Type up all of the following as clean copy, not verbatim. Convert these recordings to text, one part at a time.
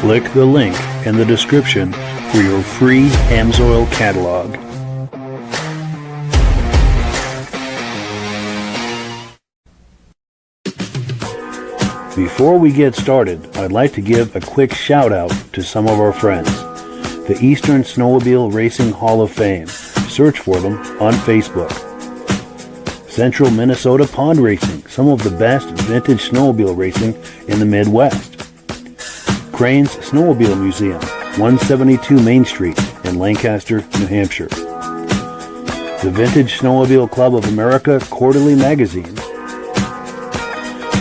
Click the link in the description for your free Amsoil catalog. Before we get started, I'd like to give a quick shout out to some of our friends. The Eastern Snowmobile Racing Hall of Fame. Search for them on Facebook. Central Minnesota Pond Racing, some of the best vintage snowmobile racing in the Midwest. Crane's Snowmobile Museum, 172 Main Street in Lancaster, New Hampshire. The Vintage Snowmobile Club of America Quarterly Magazine.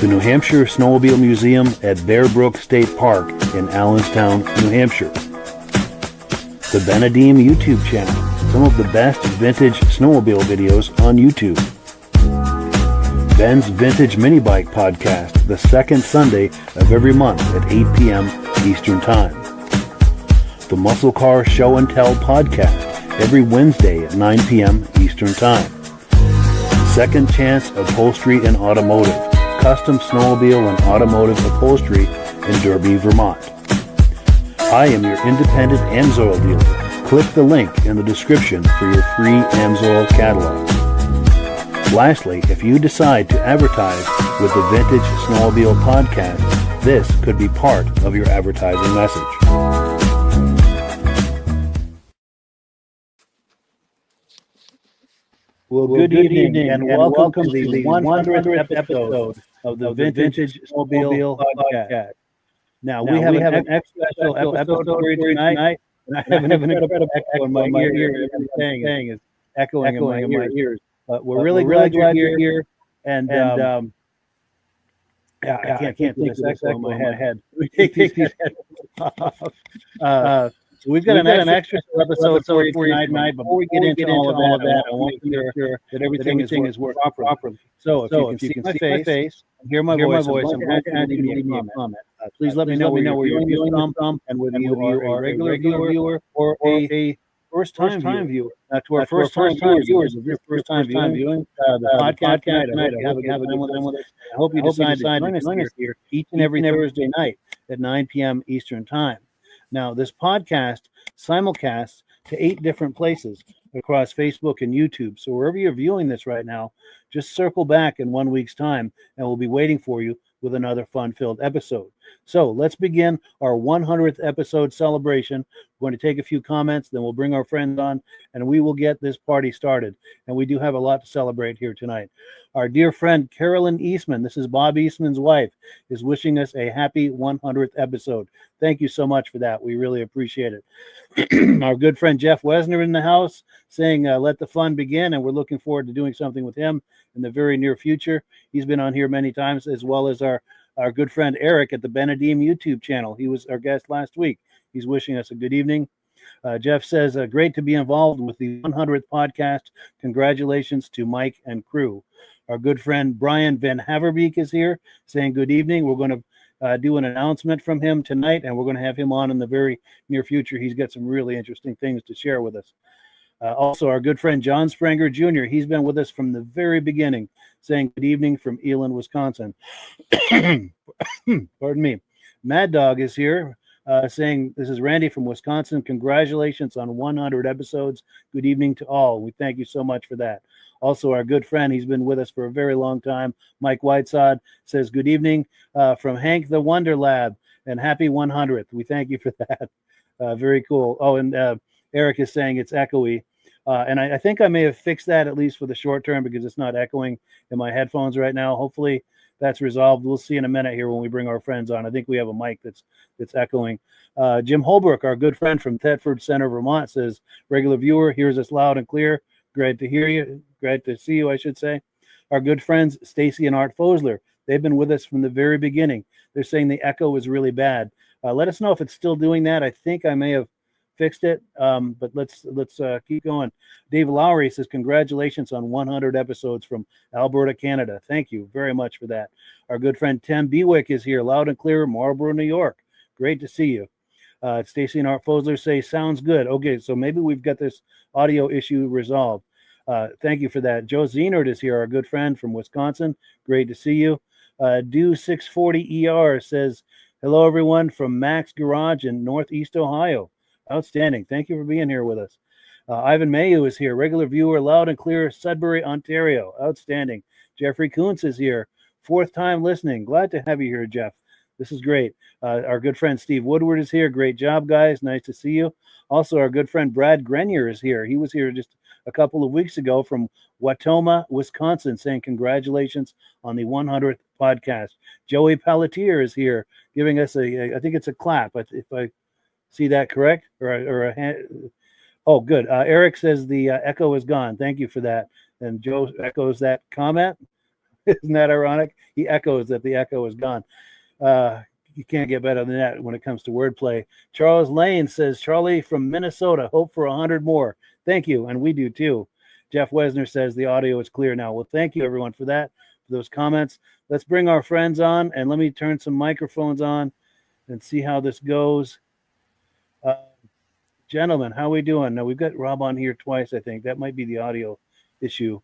The New Hampshire Snowmobile Museum at Bear Brook State Park in Allenstown, New Hampshire. The Benadim YouTube channel, some of the best vintage snowmobile videos on YouTube. Ben's Vintage Mini Bike Podcast, the second Sunday of every month at 8 p.m. Eastern Time. The Muscle Car Show and Tell Podcast, every Wednesday at 9 p.m. Eastern Time. Second Chance Upholstery and Automotive, custom snowmobile and automotive upholstery in Derby, Vermont. I am your independent Amsoil dealer. Click the link in the description for your free Amsoil catalog. Lastly, if you decide to advertise with the Vintage Snowmobile Podcast, this could be part of your advertising message. Well, good evening and welcome to the 100th episode of the Vintage Snowmobile Podcast. Now, we have an extra special episode for you tonight, and I have an incredible echo in my ear. Everything is echoing in my ears. But we're really glad you're here, and I can't think of this echo in my head. We take these headphones off. So we've got an extra episode for you tonight. Before we get into all of that, I want to make sure that everything is working properly. So if you can see my face, hear my voice, I'm going to ask you to leave me a comment. Please let me know where you're viewing from, and whether you are a regular viewer or a first-time viewer. To our first-time viewers, if you're first-time viewing the podcast tonight, I hope you have a good time with us. I hope you decide to join us here each and every Thursday night at 9 p.m. Eastern Time. Now, this podcast simulcasts to 8 different places across Facebook and YouTube. So wherever you're viewing this right now, just circle back in 1 week's time, and we'll be waiting for you with another fun-filled episode. So let's begin our 100th episode celebration. We're going to take a few comments, then we'll bring our friends on, and we will get this party started. And we do have a lot to celebrate here tonight. Our dear friend Carolyn Eastman, this is Bob Eastman's wife, is wishing us a happy 100th episode. Thank you so much for that. We really appreciate it. Our good friend Jeff Wesner in the house saying, let the fun begin, and we're looking forward to doing something with him in the very near future. He's been on here many times, as well as our good friend Eric at the Benadim YouTube channel. He was our guest last week. He's wishing us a good evening. Jeff says, great to be involved with the 100th podcast. Congratulations to Mike and crew. Our good friend Brian Van Haverbeek is here saying good evening. We're going to do an announcement from him tonight, and we're going to have him on in the very near future. He's got some really interesting things to share with us. Also, our good friend John Spranger Jr., he's been with us from the very beginning, saying good evening from Elon, Wisconsin. Pardon me. Mad Dog is here saying, this is Randy from Wisconsin. Congratulations on 100 episodes. Good evening to all. We thank you so much for that. Also, our good friend, he's been with us for a very long time, Mike Whiteside, says good evening from Hank the Wonder Lab and happy 100th. We thank you for that. Very cool. Oh, and Eric is saying it's echoey. And I think I may have fixed that, at least for the short term, because it's not echoing in my headphones right now. Hopefully that's resolved. We'll see in a minute here when we bring our friends on. I think we have a mic that's echoing. Jim Holbrook, our good friend from Thetford Center, Vermont, says, regular viewer, hears us loud and clear. Great to hear you. Great to see you, I should say. Our good friends, Stacy and Art Fosler, they've been with us from the very beginning. They're saying the echo is really bad. Let us know if it's still doing that. I think I may have fixed it, but let's keep going. Dave Lowry says, congratulations on 100 episodes from Alberta, Canada. Thank you very much for that. Our good friend Tim Bewick is here, loud and clear, Marlborough, New York. Great to see you. Stacy and Art Fosler say, sounds good. Okay, so maybe we've got this audio issue resolved. Thank you for that. Joe Zenert is here, our good friend from Wisconsin. Great to see you. Do 640 ER says, Hello, everyone from Mac's Garage in Northeast Ohio. Outstanding. Thank you for being here with us. Ivan Mayu is here, regular viewer, loud and clear, Sudbury, Ontario. Outstanding. Jeffrey Kuntz is here, fourth time listening. Glad to have you here, Jeff. This is great. Our good friend Steve Woodward is here. Great job, guys. Nice to see you. Also, our good friend Brad Grenier is here. He was here just a couple of weeks ago from Watoma, Wisconsin, saying congratulations on the 100th podcast. Joey Pelletier is here, giving us I think it's a clap, if I see that correct, or a hand. Oh, good. Eric says the echo is gone. Thank you for that. And Joe echoes that comment. Isn't that ironic? He echoes that the echo is gone. You can't get better than that when it comes to wordplay. Charles Lane says, Charlie from Minnesota, hope for 100 more. Thank you, and we do too. Jeff Wesner says the audio is clear now. Well, thank you, everyone, for that, for those comments. Let's bring our friends on, and let me turn some microphones on and see how this goes. Gentlemen, how are we doing? Now, we've got Rob on here twice, I think. That might be the audio issue.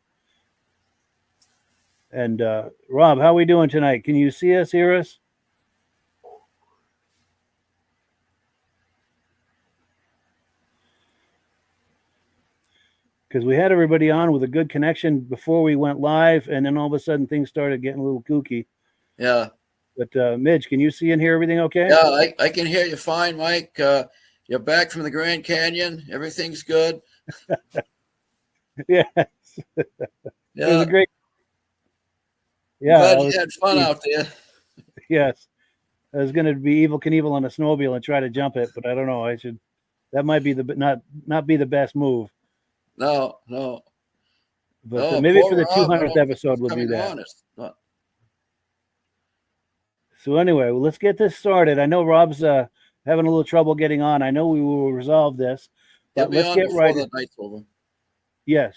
And Rob, how are we doing tonight? Can you see us, hear us? Because we had everybody on with a good connection before we went live, and then all of a sudden things started getting a little kooky. Yeah. But Midge, can you see and hear everything okay? Yeah, I can hear you fine, Mike. You're back from the Grand Canyon. Everything's good. Yes. Yeah. It was a great. Yeah. Glad you had fun out there. Yes. I was going to be Evel Knievel on a snowmobile and try to jump it, but I don't know. That might be not be the best move. No. But maybe for the 200th episode, we'll do that. So anyway, let's get this started. I know Rob's having a little trouble getting on. I know we will resolve this, but let's get right into it.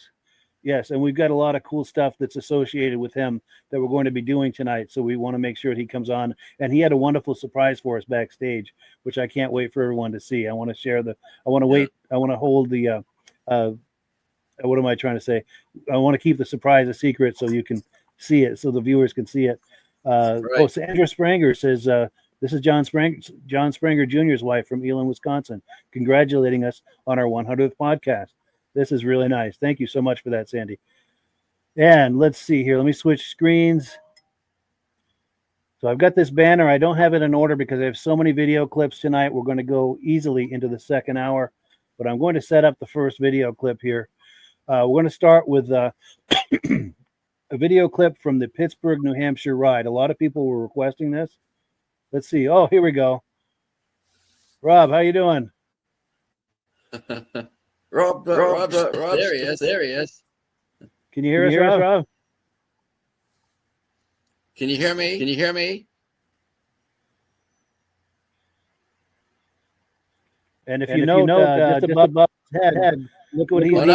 Yes, and we've got a lot of cool stuff that's associated with him that we're going to be doing tonight. So we want to make sure that he comes on. And he had a wonderful surprise for us backstage, which I can't wait for everyone to see. I want to share I want to hold the what am I trying to say? I want to keep the surprise a secret so you can see it, so the viewers can see it. Right. Oh, Sandra Spranger says, this is John Spranger Jr.'s wife from Elam, Wisconsin, congratulating us on our 100th podcast. This is really nice. Thank you so much for that, Sandy. And let's see here. Let me switch screens. So I've got this banner. I don't have it in order because I have so many video clips tonight. We're going to go easily into the second hour, but I'm going to set up the first video clip here. We're going to start with a video clip from the Pittsburgh, New Hampshire ride. A lot of people were requesting this. Let's see. Oh, here we go. Rob, how you doing? Rob, there he is. Can you hear us, Rob? Can you hear me? And if you know, just above his head, look what he's doing.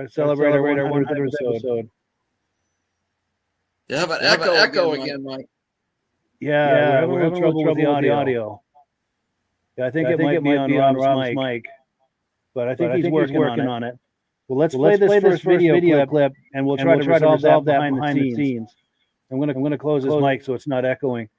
Celebrate our 100th episode. You have an echo again, Mike. Yeah, we're having a little trouble with the audio. Yeah, I think it might be on Rob's mic, but I think he's working on it. Well, let's play this first video clip, and we'll try to resolve that behind the scenes. I'm gonna close his mic so it's not echoing.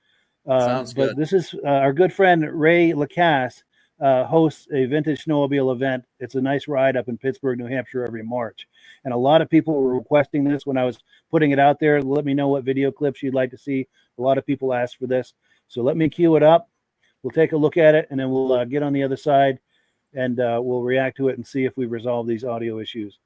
Sounds good. But this is our good friend Ray Lacasse hosts a vintage snowmobile event. It's a nice ride up in Pittsburgh, New Hampshire every March. And a lot of people were requesting this when I was putting it out there. Let me know what video clips you'd like to see. A lot of people asked for this. So let me cue it up. We'll take a look at it, and then we'll get on the other side, and we'll react to it and see if we resolve these audio issues.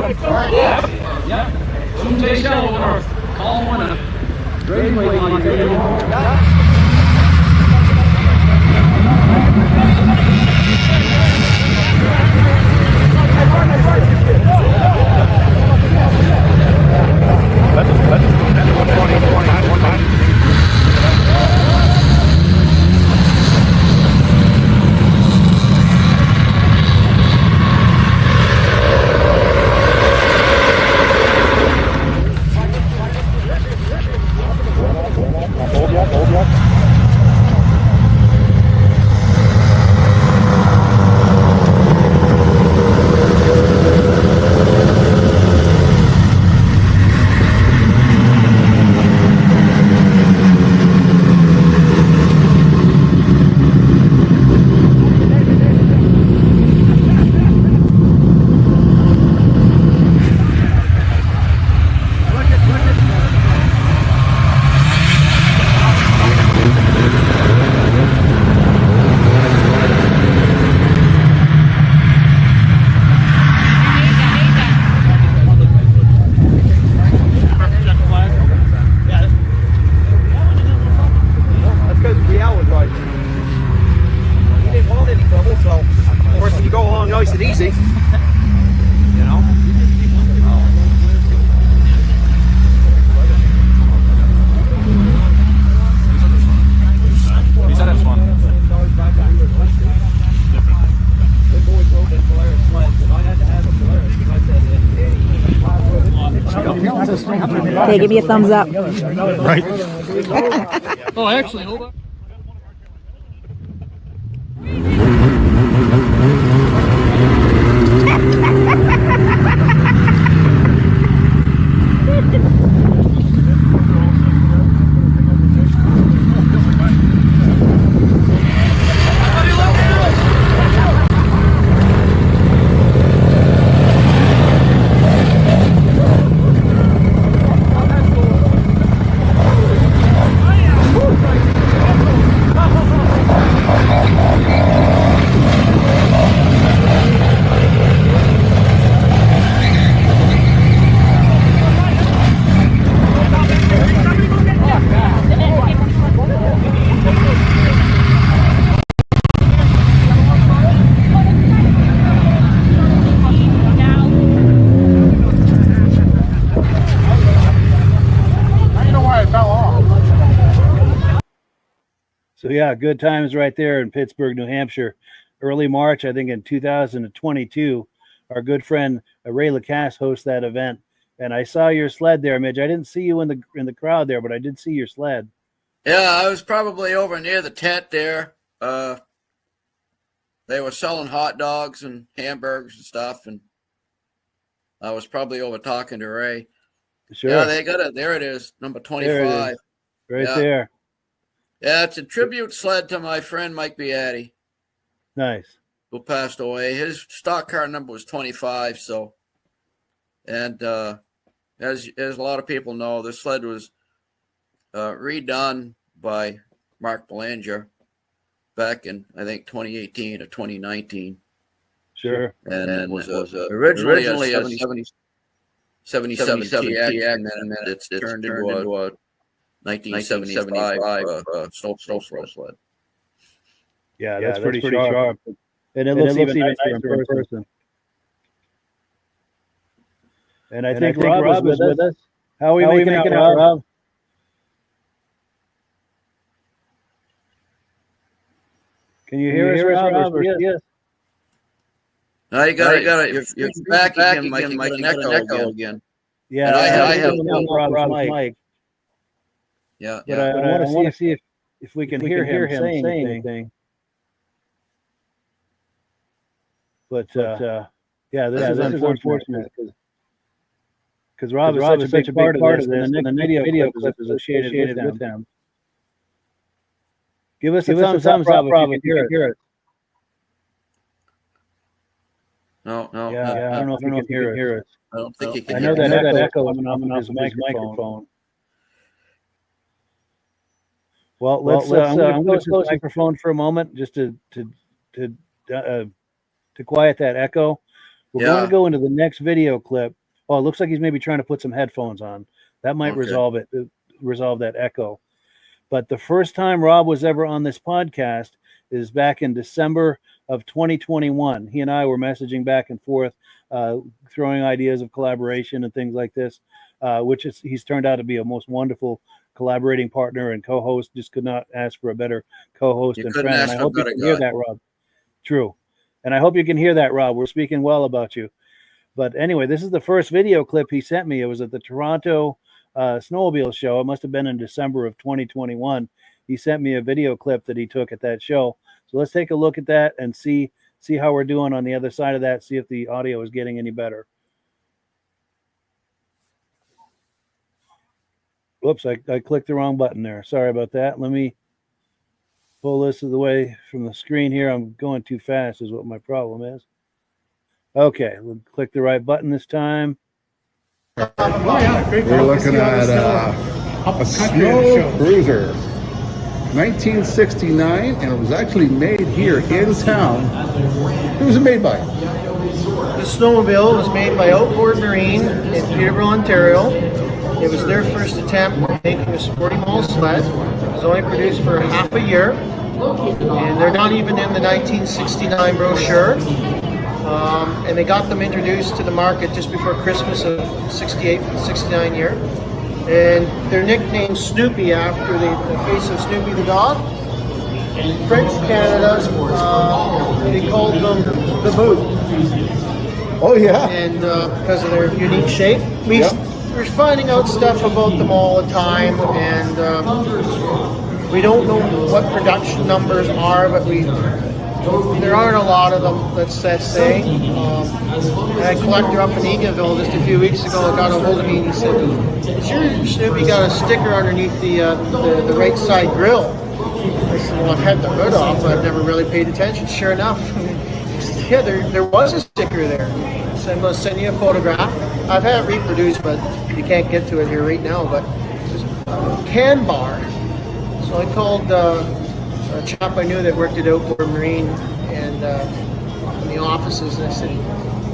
Yeah. Vintage Snowmobile. Call one up. Great way on nice and easy. You know? He said it's fun. Okay, give me a thumbs up. Right. Oh, actually, hold on. So yeah, good times right there in Pittsburgh, New Hampshire. Early March, I think in 2022, our good friend Ray Lacasse hosts that event. And I saw your sled there, Midge. I didn't see you in the crowd there, but I did see your sled. Yeah, I was probably over near the tent there. They were selling hot dogs and hamburgers and stuff, and I was probably over talking to Ray. Sure. Yeah, they got it. There it is, number 25. Right Yeah. there. Yeah, it's a tribute sled to my friend Mike Beatty, Nice. who passed away. His stock car number was 25. So, and as a lot of people know, this sled was redone by Mark Belanger back in, I think, 2018 or 2019. Sure. And it was originally a 77 TX, and then it's turned into a 1975 snow sled. Yeah, that's pretty sharp. And it looks even nicer in person. And I think Rob is with us. How are we making out, Rob? Can you hear us, Rob? Yes. No, you got it. You're back again, Mike. You got an echo again. Yeah, and I have Rob's mic. Yeah, but I want to see if we can hear him saying anything. But yeah, this is unfortunate because Rob is such a big part of this, and the next video clip is associated with him. Give us a thumbs up, Rob, if you can hear it. No. Yeah, I don't know if you can hear us. I don't think he can. I know that echo coming off his microphone. Well, let's I'm going to close the microphone for a moment just to quiet that echo. We're going to go into the next video clip, Oh, it looks like he's maybe trying to put some headphones on. That might resolve that echo. But the first time Rob was ever on this podcast is back in December of 2021. He and I were messaging back and forth, throwing ideas of collaboration and things like this, he's turned out to be a most wonderful collaborating partner and co-host. Just could not ask for a better co-host and friend. And I hope you can hear that, Rob. True. And I hope you can hear that, Rob. We're speaking well about you. But anyway, this is the first video clip he sent me. It was at the Toronto Snowmobile show. It must have been in December of 2021. He sent me a video clip that he took at that show. So let's take a look at that and see how we're doing on the other side of that, see if the audio is getting any better. Whoops, I clicked the wrong button there. Sorry about that. Let me pull this away from the screen here. I'm going too fast is what my problem is. Okay, we'll click the right button this time. We're looking at a snow cruiser, 1969, and it was actually made here in town. Who was it made by? The snowmobile was made by Outboard Marine in Peterborough, Ontario. It was their first attempt at making a sporty mole sled. It was only produced for half a year, and they're not even in the 1969 brochure. And they got them introduced to the market just before Christmas of 68 for the 69 year. And they're nicknamed Snoopy after the face of Snoopy the dog. In French Canada, they called them the Boot. Oh, yeah. And because of their unique shape. We're finding out stuff about them all the time, and we don't know what production numbers are, but there aren't a lot of them, let's say. A collector up in Eganville just a few weeks ago got a hold of me and he said, "Is your Snoopy got a sticker underneath the right side grill?" I said, "Well, I've had the hood off, but I've never really paid attention." Sure enough, he said, "Yeah, there was a sticker there." So I'm going to send you a photograph. I've had it reproduced, but you can't get to it here right now. But it's a can bar. So I called a chap I knew that worked at Outboard Marine and in the offices, and I said,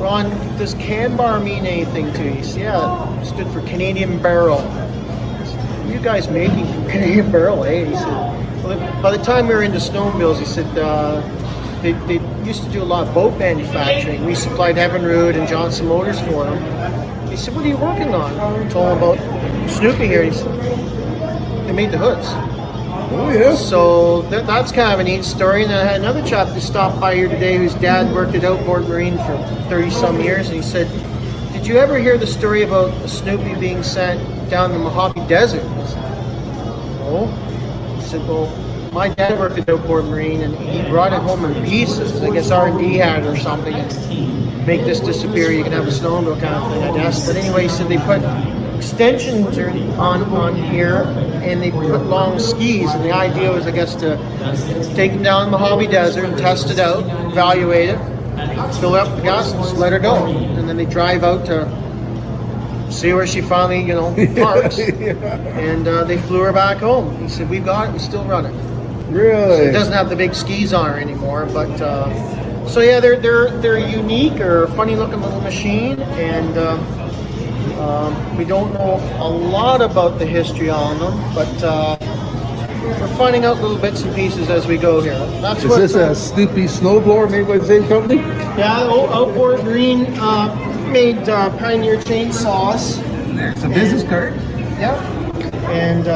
"Ron, does can bar mean anything to you?" He said, "Yeah, it stood for Canadian Barrel." I said, "What are you guys making from Canadian Barrel, eh?" He said, "Well, by the time we were into snowmobiles," he said, they used to do a lot of boat manufacturing. We supplied Evinrude and Johnson Motors for them. He said, "What are you working on?" I told him about Snoopy here. He said, "They made the hoods." Oh, yeah. So that's kind of a neat story. And I had another chap that stopped by here today whose dad worked at Outboard Marine for 30-some years. And he said, "Did you ever hear the story about a Snoopy being sent down the Mojave Desert?" I said, "No." He said, "Well, my dad worked at Outboard Marine and he brought it home in pieces. I guess R&D had it or something. And make this disappear, you can have a snowmobile kind of thing, I guess." But anyway, he said they put extensions on here and they put long skis, and the idea was, I guess, to take them down the Mojave Desert and test it out, evaluate it, fill up the gas and just let her go, and then they drive out to see where she finally parks. And they flew her back home. He said, "We've got it, we still run it." Really? So it doesn't have the big skis on her anymore, but so yeah, they're unique or funny looking little machine, and we don't know a lot about the history on them, but we're finding out little bits and pieces as we go here. Is this a Snoopy snowblower made by the same company? Yeah, Outboard Marine made Pioneer chainsaws. There's a business card. Yeah, and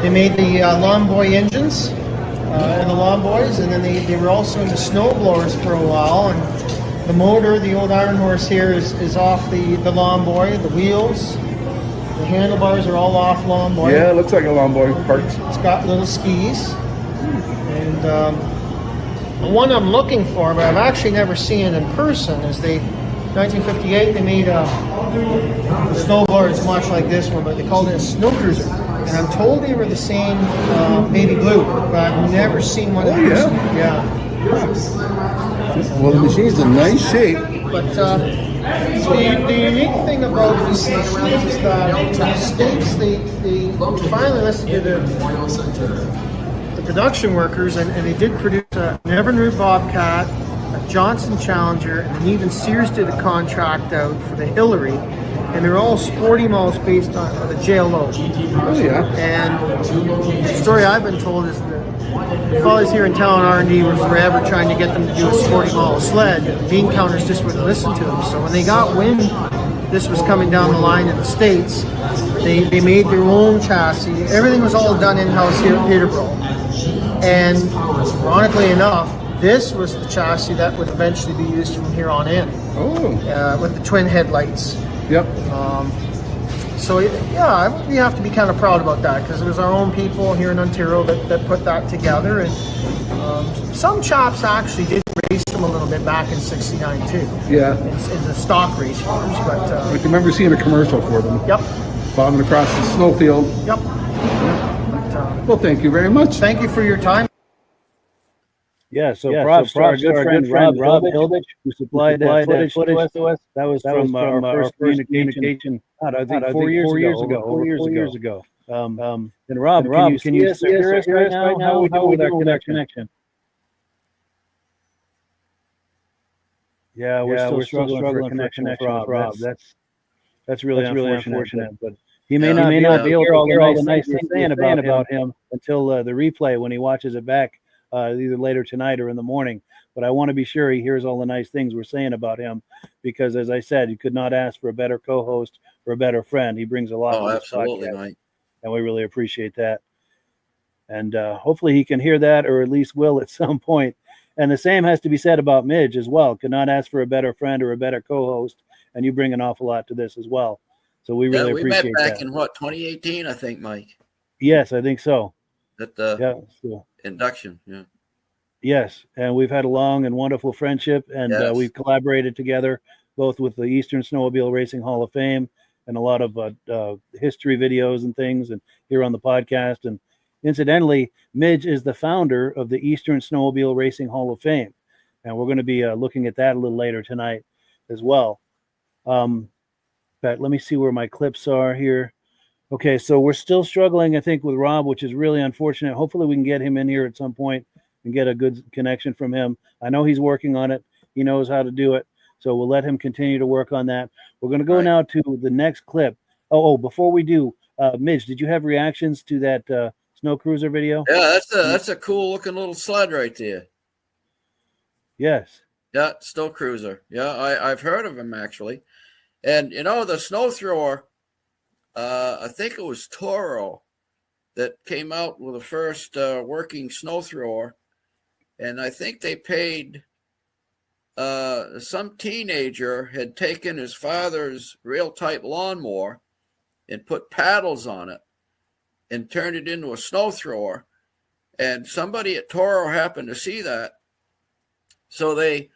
they made the Lawn Boy engines and the Lawn Boys, and then they were also into snowblowers for a while. And the motor, the old Iron Horse here, is off the Lawn Boy. The wheels, the handlebars are all off Lawn Boy. Yeah, it looks like a Lawn Boy parts. It's got little skis. And the one I'm looking for, but I've actually never seen it in person, is 1958, they made a snowblower. It's much like this one, but they called it a snow cruiser. And I'm told they were the same baby blue, but I've never seen one in person. Yeah. Well, the machine's in nice shape. But the unique thing about these machines is that in the States, they finally listened to the production workers, and they did produce an Evinrude Bobcat, a Johnson Challenger, and even Sears did a contract out for the Hillary, and they're all sporty models based on the JLO. Oh yeah. And the story I've been told is that the fellas here in town, R&D, were forever trying to get them to do a sporty model sled. Bean counters just wouldn't listen to them. So when they got wind this was coming down the line in the States, they made their own chassis. Everything was all done in-house here at Peterborough. And ironically enough, this was the chassis that would eventually be used from here on in. Oh. With the twin headlights. Yep. So yeah, we have to be kind of proud about that, because it was our own people here in Ontario that put that together. And some chops actually did race them a little bit back in '69 too. Yeah. In the stock race forms, but I can remember seeing a commercial for them. Yep. Bobbing across the snowfield. Yep. Well, thank you very much. Thank you for your time. Yeah, so props to our good friend Rob Hilditch, who supplied that footage to us. That was from our first communication, I think 4 years ago. And Rob, can you hear us right now? How are we doing with our connection? Yeah, we're still struggling for a connection with Rob. That's really unfortunate, but he may not be able to hear all the nice things saying about him until the replay when he watches it back. Either later tonight or in the morning, but I want to be sure he hears all the nice things we're saying about him, because as I said, you could not ask for a better co-host or a better friend. He brings a lot to this podcast, Mike. And we really appreciate that. And hopefully he can hear that, or at least will at some point. And the same has to be said about Midge as well. Could not ask for a better friend or a better co-host, and you bring an awful lot to this as well. So we really appreciate that. We met back in what, 2018, I think, Mike. Yes, I think so. At the induction, Yes, and we've had a long and wonderful friendship, and we've collaborated together, both with the Eastern Snowmobile Racing Hall of Fame and a lot of history videos and things, and here on the podcast. And incidentally, Midge is the founder of the Eastern Snowmobile Racing Hall of Fame, and we're going to be looking at that a little later tonight as well. But let me see where my clips are here. Okay, so we're still struggling, I think, with Rob, which is really unfortunate. Hopefully we can get him in here at some point and get a good connection from him. I know he's working on it. He knows how to do it. So we'll let him continue to work on that. We're going to go now to the next clip. Before we do, Midge, did you have reactions to that Snow Cruiser video? Yeah, that's a cool looking little sled right there. Yes. Yeah, Snow Cruiser. Yeah, I've heard of him actually. And the snow thrower, I think it was Toro that came out with the first working snow thrower. And I think they paid some teenager had taken his father's real type lawnmower and put paddles on it and turned it into a snow thrower. And somebody at Toro happened to see that. So they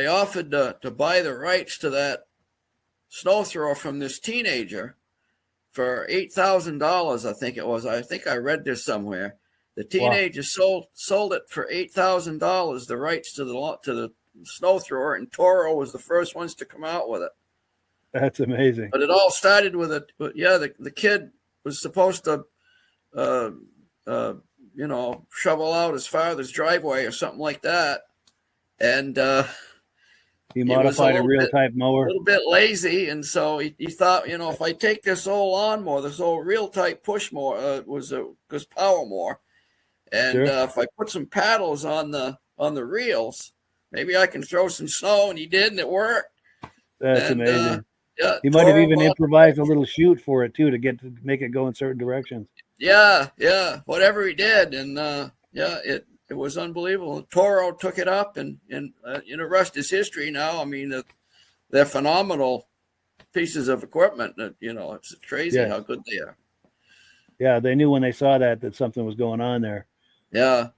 offered to buy the rights to that snow thrower from this teenager for $8,000, I think it was. I think I read this somewhere. The teenager sold it for $8,000, the rights to the snow thrower, and Toro was the first ones to come out with it. That's amazing. But it all started with the kid was supposed to, shovel out his father's driveway or something like that, and he modified a real type mower. A little bit lazy, and so he thought, if I take this old lawnmower, this old real type push mower was power mower, and if I put some paddles on the reels, maybe I can throw some snow. And he did, and it worked. That's amazing. He might have even improvised a little chute for it too to make it go in certain directions. Yeah, whatever he did, and it was unbelievable. Toro took it up, and the rest is history now. I mean, they're phenomenal pieces of equipment. It's crazy how good they are. Yeah, they knew when they saw that something was going on there. Yeah.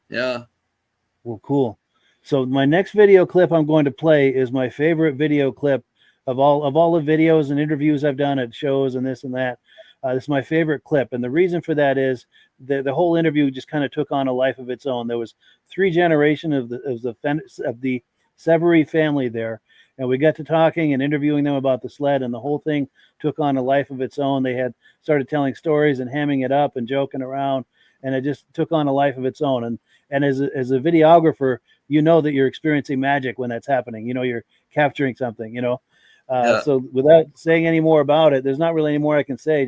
Well, cool. So my next video clip I'm going to play is my favorite video clip of all the videos and interviews I've done at shows and this and that. This is my favorite clip, and the reason for that is the whole interview just kind of took on a life of its own. There was 3 generations of the Severy family there, and we got to talking and interviewing them about the sled, and the whole thing took on a life of its own. They had started telling stories and hamming it up and joking around, and it just took on a life of its own. And as a videographer, you know that you're experiencing magic when that's happening. You know, you're capturing something, you know. So without saying any more about it, there's not really any more I can say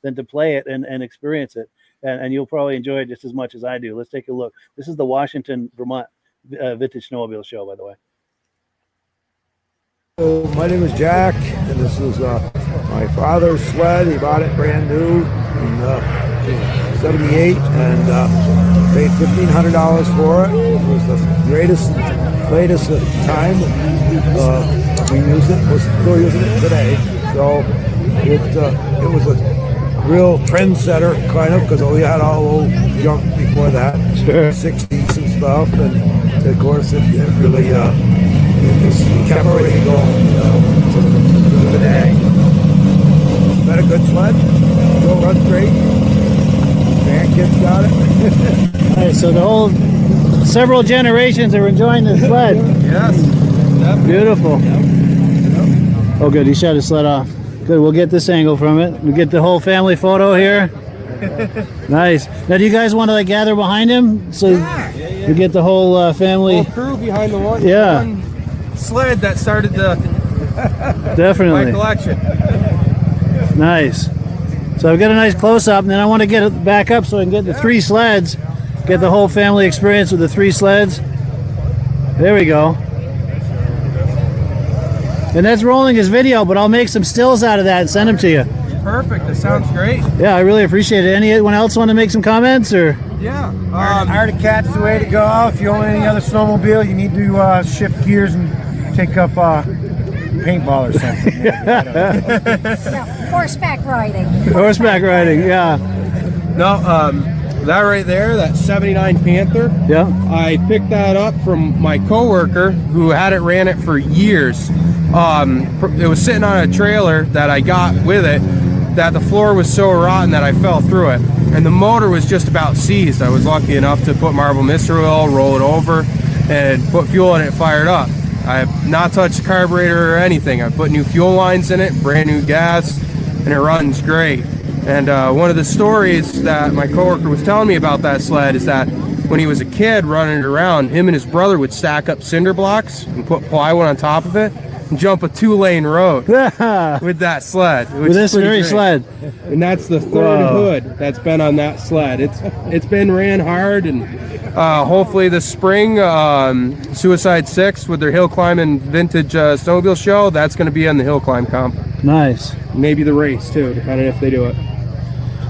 than to play it and experience it. And you'll probably enjoy it just as much as I do. Let's take a look. This is the Washington, Vermont Vintage Snowmobile Show, by the way. So my name is Jack, and this is my father's sled. He bought it brand new in '78 and paid $1,500 for it. It was the greatest, latest at the time. We used it. We're still using it today. So it was a real trendsetter, kind of, because we had all old junk before that, Sure. 60s and stuff, and of course it really it just kept everything going to today. It's been a good sled. Still runs great. Grandkids got it. All right, so the whole several generations are enjoying the sled. Yes. Beautiful. Oh, good. He shut his sled off. Good. We'll get this angle from it. We'll get the whole family photo here. Nice. Now, do you guys want to like gather behind him so we get the whole family? Whole crew behind the one. Yeah. One sled that started my Definitely. collection. Nice. So I've got a nice close-up, and then I want to get it back up so I can get the three sleds, get the whole family experience with the three sleds. There we go. And that's rolling his video, but I'll make some stills out of that and send them to you. Perfect. That sounds great. Yeah, I really appreciate it. Anyone else want to make some comments, or? Yeah. Arctic Cat's the way to go. If you own any other snowmobile, you need to shift gears and take up paintball or something. Yeah, horseback riding. Horseback riding, yeah. No, that right there, that 79 Panther. Yeah. I picked that up from my coworker who ran it for years. It was sitting on a trailer that I got with it, that the floor was so rotten that I fell through it, and the motor was just about seized. I was lucky enough to put marble mystery oil, roll it over, and put fuel in it, fired up. I have not touched the carburetor or anything. I put new fuel lines in it, brand new gas, and it runs great. And one of the stories that my coworker was telling me about that sled is that when he was a kid running it around, him and his brother would stack up cinder blocks and put plywood on top of it and jump a 2-lane road with that sled. With this very sled. And that's the third hood that's been on that sled. It's been ran hard, and hopefully this spring, Suicide 6 with their hill climbing vintage snowmobile show, that's going to be on the hill climb comp. Nice. Maybe the race too, depending if they do it.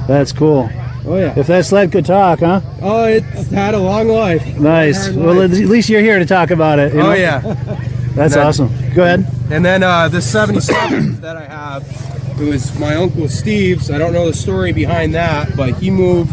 That's cool. Oh yeah. If that sled could talk, huh? Oh, it's had a long life. Nice. Well, at least you're here to talk about it. You know? Oh yeah. That's awesome. Go ahead. And then this 77 that I have, it was my Uncle Steve's. I don't know the story behind that, but he moved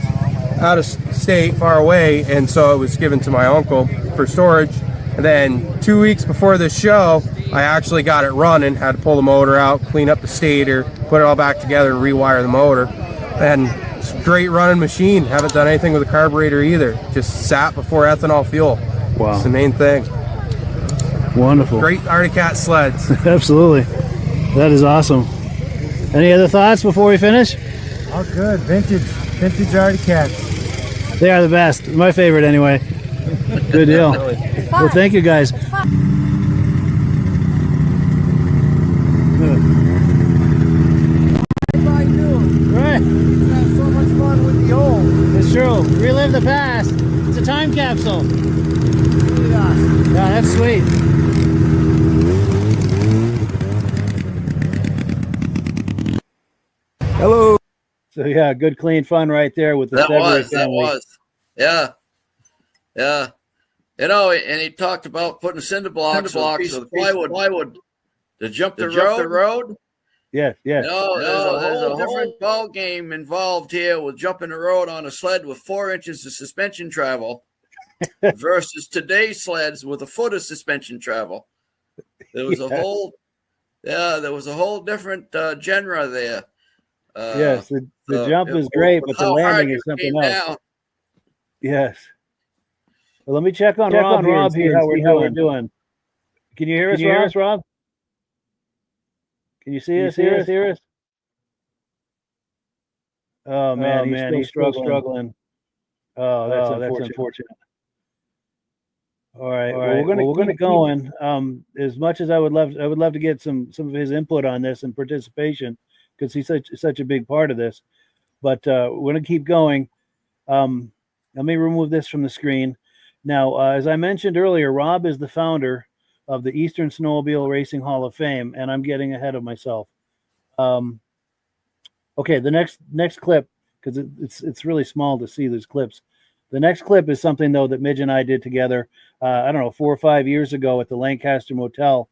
out of state, far away, and so it was given to my uncle for storage. And then 2 weeks before the show, I actually got it running, had to pull the motor out, clean up the stator, put it all back together, and rewire the motor. And it's a great running machine. Haven't done anything with the carburetor either. Just sat before ethanol fuel. Wow. It's the main thing. Wonderful. Great Arctic Cat sleds. Absolutely. That is awesome. Any other thoughts before we finish? Oh, good. Vintage Arctic Cats. They are the best. My favorite anyway. Good deal. Well, thank you guys. Right. Have so much fun with the old. It's true. Relive the past. It's a time capsule. Yeah, that's sweet. Hello. So yeah, good clean fun right there with the That Severus family. was. Yeah. Yeah. You know, and he talked about putting cinder blocks with a piece of plywood to jump the road. Yes, yes. No, there's a whole different ball game involved here with jumping the road on a sled with 4 inches of suspension travel versus today's sleds with a foot of suspension travel. There was there was a whole different genre there. Yes, the jump is great, but the landing is something else. Down. Yes. Well, let me check on Rob here and see how we're doing. Can you hear us, Rob? Can you see us? Hear us? Oh man, he's still struggling. Oh, that's unfortunate. All right. Well, we're gonna keep going. As much as I would love to get some of his input on this and participation, because he's such a big part of this. But we're gonna keep going. Let me remove this from the screen. Now, as I mentioned earlier, Rob is the founder of the Eastern Snowmobile Racing Hall of Fame, and I'm getting ahead of myself. Okay, the next clip, because it's really small to see these clips. The next clip is something, though, that Midge and I did together, I don't know, 4 or 5 years ago at the Lancaster Motel.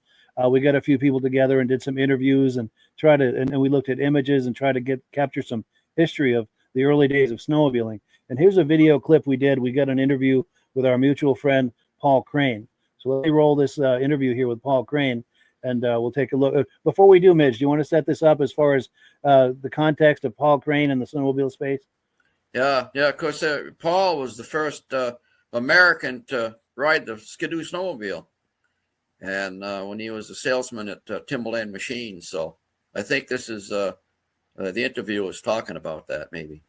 We got a few people together and did some interviews and we looked at images and tried to capture some history of the early days of snowmobiling. And here's a video clip we did. We got an interview with our mutual friend, Paul Crane. So let me roll this interview here with Paul Crane, and we'll take a look. Before we do, Midge, do you want to set this up as far as the context of Paul Crane and the snowmobile space? Yeah. Of course, Paul was the first American to ride the Skidoo snowmobile, and when he was a salesman at Timberland Machines. So I think this is the interview was talking about that, maybe.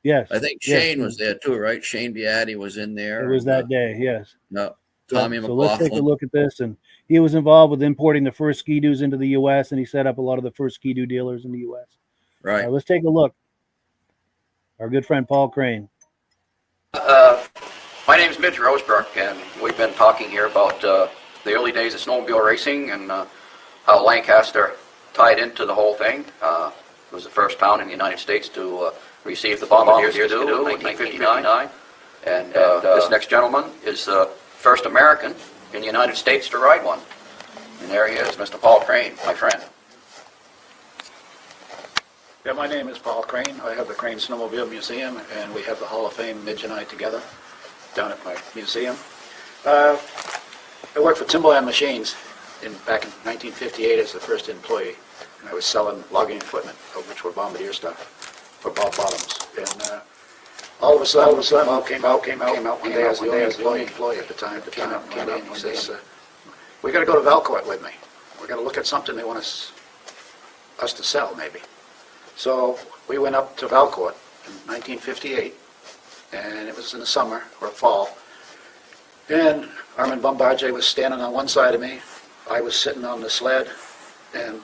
Yes. I think Shane was there too, right? Shane Beatty was in there. It was that day, yes. No, Tommy McLaughlin. So let's take a look at this. And he was involved with importing the first Ski-Doos into the U.S., and he set up a lot of the first Ski-Doo dealers in the U.S. Right. Let's take a look. Our good friend Paul Crane. My name is Midge Rosebrook, and we've been talking here about the early days of snowmobile racing and how Lancaster tied into the whole thing. It was the first town in the United States to receive the Bombardier Skidoo in 1959. And this next gentleman is the first American in the United States to ride one. And there he is, Mr. Paul Crane, my friend. Yeah, my name is Paul Crane. I have the Crane Snowmobile Museum, and we have the Hall of Fame, Midge and I, together down at my museum. I worked for Timberland Machines back in 1958 as the first employee, and I was selling logging equipment, which were Bombardier stuff, for Bob Bottoms. And all of a sudden, Bob came out one day as the only employee at the time. Came out one day and he says, "We got to go to Valcourt with me. We got to look at something they want us to sell, maybe." So we went up to Valcourt in 1958, and it was in the summer or fall. And Armand Bombardier was standing on one side of me. I was sitting on the sled, and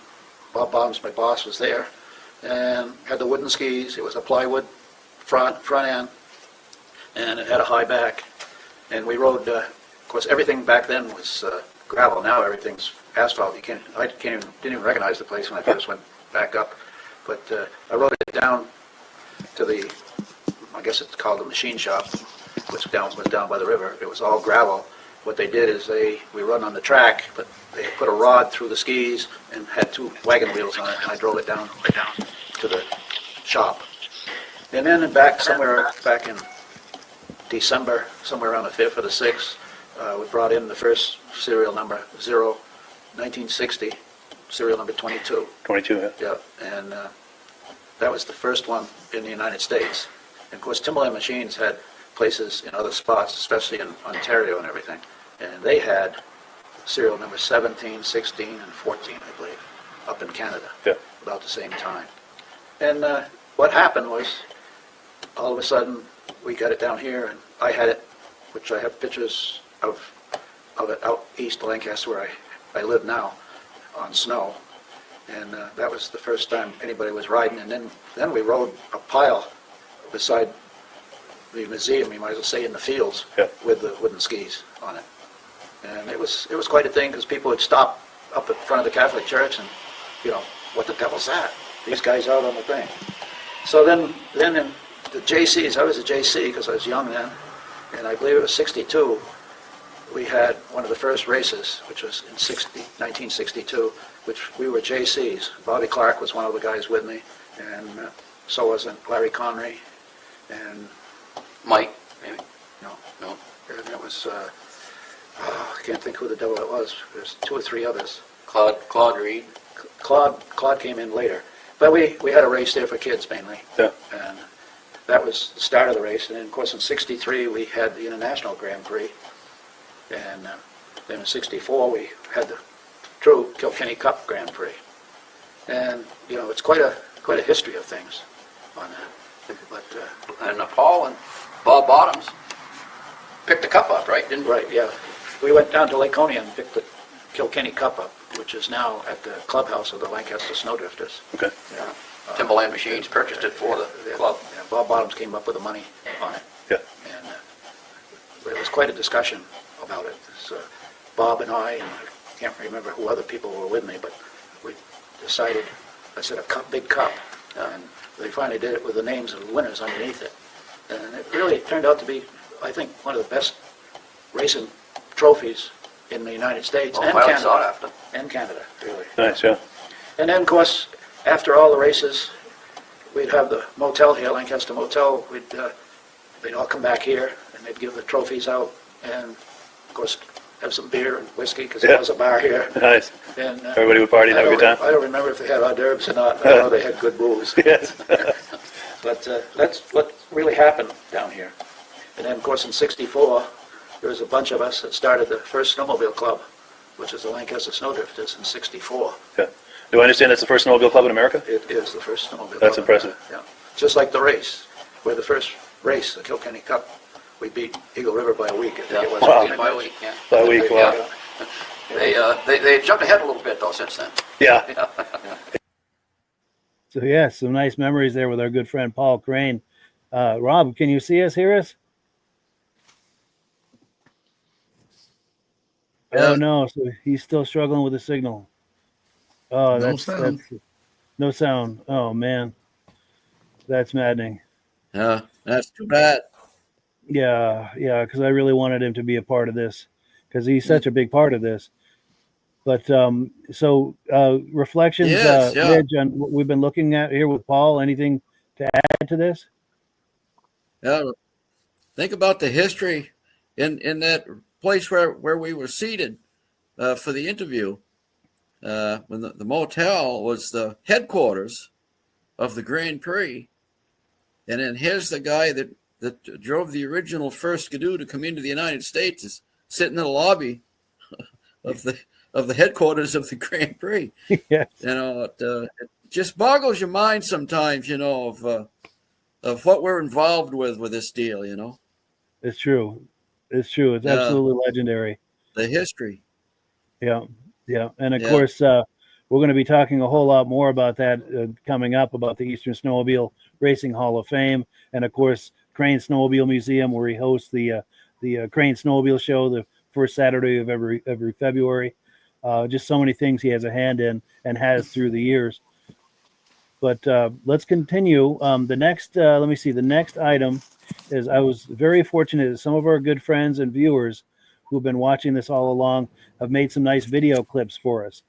Bob Bottoms, my boss, was there, and had the wooden skis. It was a plywood front end, and it had a high back. And we rode. Of course, everything back then was gravel. Now everything's asphalt. I didn't even recognize the place when I first went back up. But I rode it down to I guess it's called the machine shop, which was down by the river. It was all gravel. What they did is we run on the track, but they put a rod through the skis and had 2 wagon wheels on it, and I drove it down to the shop. And then back in December, somewhere around the 5th or the 6th, we brought in the first serial number, 1960. Serial number 22. 22, yeah. And that was the first one in the United States. And of course, Timberland Machines had places in other spots, especially in Ontario and everything. And they had serial number 17, 16, and 14, I believe, up in Canada, about the same time. And what happened was, all of a sudden, we got it down here, and I had it, which I have pictures of it out east of Lancaster, where I live now, on snow, and that was the first time anybody was riding. And then we rode a pile beside the museum, you might as well say in the fields, with the wooden skis on it. And it was quite a thing, because people would stop up in front of the Catholic Church and, what the devil's that? These guys out on the thing. So then in the JCs, I was a JC because I was young then, and I believe it was 62. We had one of the first races, which was in 1962, which we were JCs. Bobby Clark was one of the guys with me, and so was Larry Connery, and Mike, maybe? No. And it was, I can't think who the devil it was. There's 2 or 3 others. Claude Reed. Claude came in later. But we had a race there for kids mainly. Yeah. And that was the start of the race. And then, of course, in 63, we had the International Grand Prix. And then in 64, we had the true Kilkenny Cup Grand Prix. And, it's quite a history of things on that. But And Paul and Bob Bottoms picked the cup up, right? Didn't we? Right, yeah. We went down to Laconia and picked the Kilkenny Cup up, which is now at the clubhouse of the Lancaster Snowdrifters. Okay. Yeah. Timberland Machines purchased it for the club. Yeah, Bob Bottoms came up with the money on it. Yeah. And it was quite a discussion about it. So Bob and I can't remember who other people were with me, but we decided, I said a cup, big cup, and they finally did it with the names of the winners underneath it. And it really turned out to be, I think, one of the best racing trophies in the United States and highly Canada. sought after. And Canada, really. Nice, yeah. And then, of course, after all the races, we'd have the motel here, Lancaster Motel. They'd all come back here, and they'd give the trophies out, and of course, have some beer and whiskey because there was a bar here. Nice. And Everybody would party and have a good time. I don't remember if they had hors d'oeuvres or not. I know they had good booze. Yes. But that's what really happened down here. And then, of course, in '64, there was a bunch of us that started the first snowmobile club, which is the Lancaster Snowdrifters in '64. Yeah. Do I understand that's the first snowmobile club in America? It is the first snowmobile club. That's impressive. Yeah. Just like the race. We're the first race, the Kilkenny Cup. We beat Eagle River by a week, I think it was. Wow. By a week, yeah. By a week, wow. They jumped ahead a little bit, though, since then. Yeah. So yeah, some nice memories there with our good friend Paul Crane. Rob, can you see us, hear us? Oh no, so he's still struggling with the signal. Oh, that's no sound. Oh man, that's maddening. Yeah, that's too bad. Yeah, because I really wanted him to be a part of this because he's such a big part of this. But so reflections, Midge, on what we've been looking at here with Paul. Anything to add to this? Yeah, think about the history in that place where we were seated for the interview. When the motel was the headquarters of the Grand Prix, and then here's the guy that drove the original first Skidoo to come into the United States is sitting in the lobby of the headquarters of the Grand Prix. Yes. You know, it just boggles your mind sometimes, you know, of what we're involved with this deal, you know. It's true. It's absolutely legendary. The history. Yeah. And of course, we're going to be talking a whole lot more about that coming up, about the Eastern Snowmobile Racing Hall of Fame. And of course, Crane Snowmobile Museum, where he hosts the Crane Snowmobile Show, the first Saturday of every February. Just so many things he has a hand in and has through the years. But let's continue. The next item is, I was very fortunate that some of our good friends and viewers who've been watching this all along have made some nice video clips for us.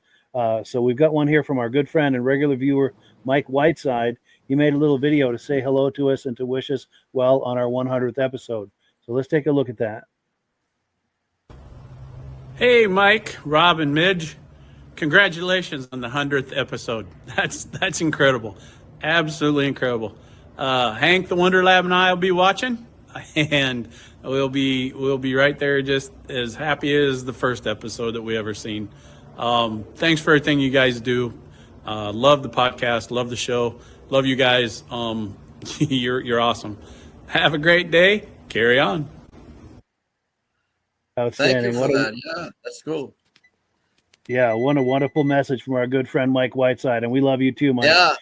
So we've got one here from our good friend and regular viewer, Mike Whiteside. He made a little video to say hello to us and to wish us well on our 100th episode. So let's take a look at that. Hey, Mike, Rob, and Midge. Congratulations on the 100th episode. That's incredible. Absolutely incredible. Hank the Wonder Lab and I will be watching, and we'll be right there just as happy as the first episode that we ever seen. Thanks for everything you guys do. Love the podcast, love the show, love you guys. You're awesome. Have a great day. Carry on. Outstanding. Thank you for that. Yeah, that's cool. Yeah, what a wonderful message from our good friend Mike Whiteside, and we love you too, Mike. Yeah.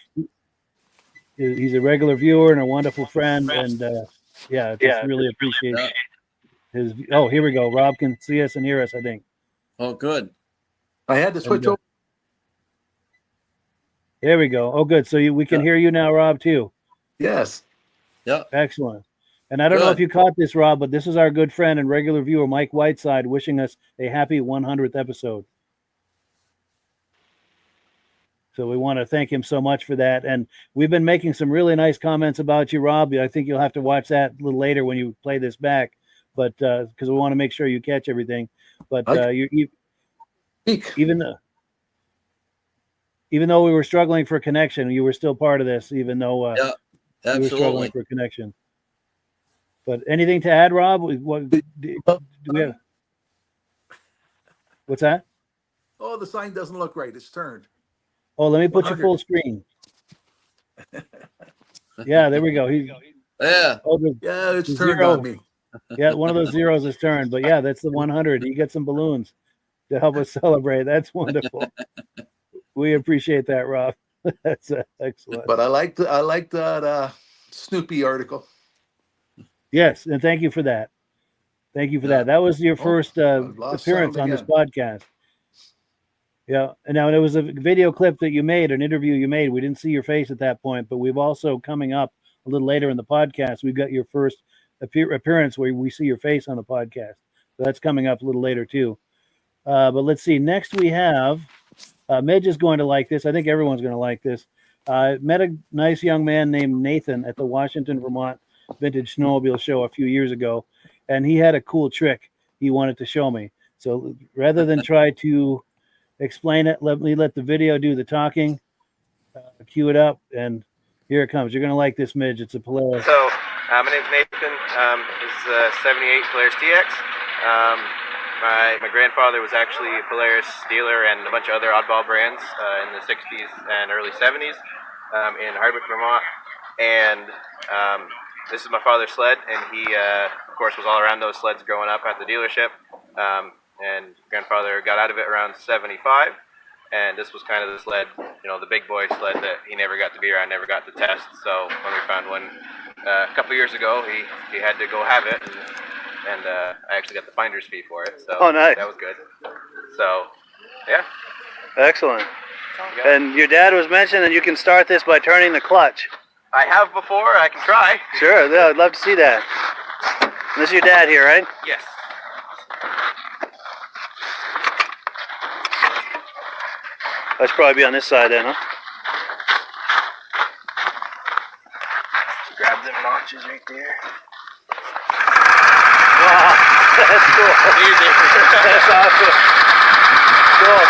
He's a regular viewer and a wonderful friend, and really appreciate his. Oh, here we go. Rob can see us and hear us, I think. Oh, good. I had to switch over. There we go. Oh, good. So we can hear you now, Rob, too. Yes. Yeah. Excellent. And I don't know if you caught this, Rob, but this is our good friend and regular viewer, Mike Whiteside, wishing us a happy 100th episode. So we want to thank him so much for that. And we've been making some really nice comments about you, Rob. I think you'll have to watch that a little later when you play this back, but because we want to make sure you catch everything. But even though we were struggling for connection, you were still part of this, even though absolutely. we were struggling for connection. But anything to add, Rob? What do we have? What's that? Oh, the sign doesn't look right. It's turned. Oh, let me put you full screen. Yeah, there we go. Yeah. Yeah, it's turned on me. Yeah, one of those zeros is turned, but yeah, that's the 100. You get some balloons to help us celebrate. That's wonderful. We appreciate that, Rob. That's excellent. But I like that Snoopy article. Yes, and thank you for that. Thank you for that. That was your first appearance on this podcast. Yeah, and now there was a video clip that you made, an interview you made. We didn't see your face at that point, but we've also, coming up a little later in the podcast, we've got your first appearance where we see your face on the podcast. So that's coming up a little later too. But let's see. Next we have Midge is going to like this. I think everyone's going to like this. Met a nice young man named Nathan at the Washington, Vermont Vintage Snowmobile Show a few years ago, and he had a cool trick he wanted to show me. So rather than try to explain it, let the video do the talking. Cue it up, and here it comes. You're going to like this, Midge. It's a Polaris. So my name's Nathan. This is a 78 Polaris TX. My grandfather was actually a Polaris dealer and a bunch of other oddball brands in the 60s and early 70s in Hardwick, Vermont. And this is my father's sled, and he, of course, was all around those sleds growing up at the dealership. And grandfather got out of it around 75, and this was kind of the sled, the big boy sled that he never got to be around, never got to test. So when we found one a couple years ago, he had to go have it, and I actually got the finder's fee for it. So nice. That was good. So, yeah. Excellent. And your dad was mentioned, and you can start this by turning the clutch. I have before. I can try. Sure, yeah, I'd love to see that. This is your dad here, right? Yes. I should probably be on this side then, huh? Grab them notches right there. Wow, that's cool. Easy. That's awesome. Cool.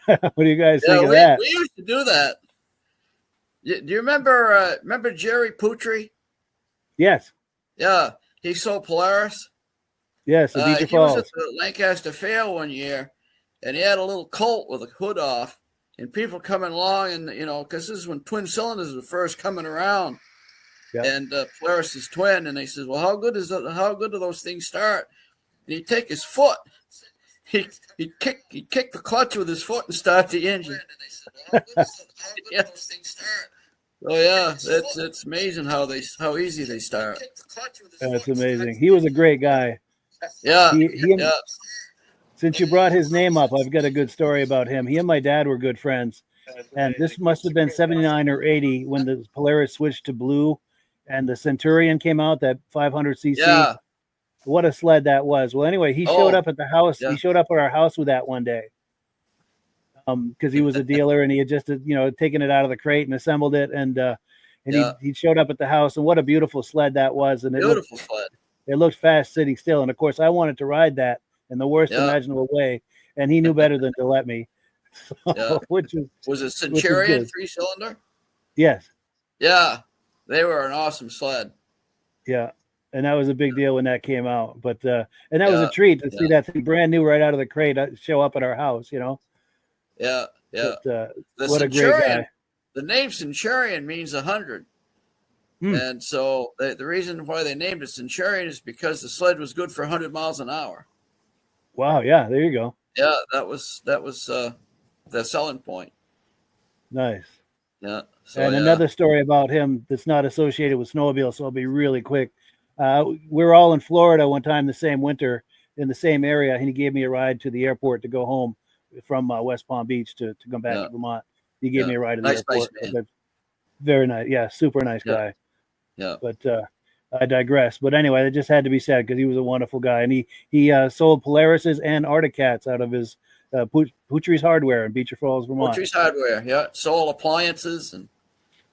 Yeah. What do you guys think of that? We used to do that. Do you remember Jerry Putri? Yes. Yeah, he sold Polaris. Yes, the he was at the Lancaster Fair one year, and he had a little Colt with a hood off, and people coming along, and because this is when twin cylinders were first coming around, and Polaris is twin, and they says, "Well, how good do those things start?" And he'd take his foot, he'd kick the clutch with his foot and start the engine. Yeah. Oh yeah, it's amazing how easy they start. That's amazing. He was a great guy. Yeah. Since you brought his name up, I've got a good story about him. He and my dad were good friends, and this must have been 79 or 80 when the Polaris switched to blue, and the Centurion came out, that 500cc. Yeah. What a sled that was. Well, anyway, he showed up at the house. Yeah. He showed up at our house with that one day. Because he was a dealer and he had just, taken it out of the crate and assembled it, and he showed up at the house, and what a beautiful sled that was. And sled. It looked fast sitting still, and of course I wanted to ride that in the worst imaginable way, and he knew better than to let me. So, was it Centurion 3-cylinder? Yes. Yeah, they were an awesome sled. Yeah, and that was a big deal when that came out. But and that was a treat to see that thing brand new right out of the crate show up at our house. Yeah, yeah. But, what a great guy. The name Centurion means 100. And so the reason why they named it Centurion is because the sled was good for 100 miles an hour. Wow, yeah, there you go. Yeah, that was the selling point. Nice. Yeah. So, and another story about him that's not associated with snowmobile, so I'll be really quick. We were all in Florida one time the same winter in the same area, and he gave me a ride to the airport to go home from West Palm Beach to come back to Vermont. He gave me a ride to the airport. Nice very nice. Yeah, super nice guy. Yeah. But I digress. But anyway, that just had to be said because he was a wonderful guy. And he sold Polarises and Arctic Cats out of his Putri's Hardware in Beecher Falls, Vermont. Putri's Hardware, yeah. Sold appliances and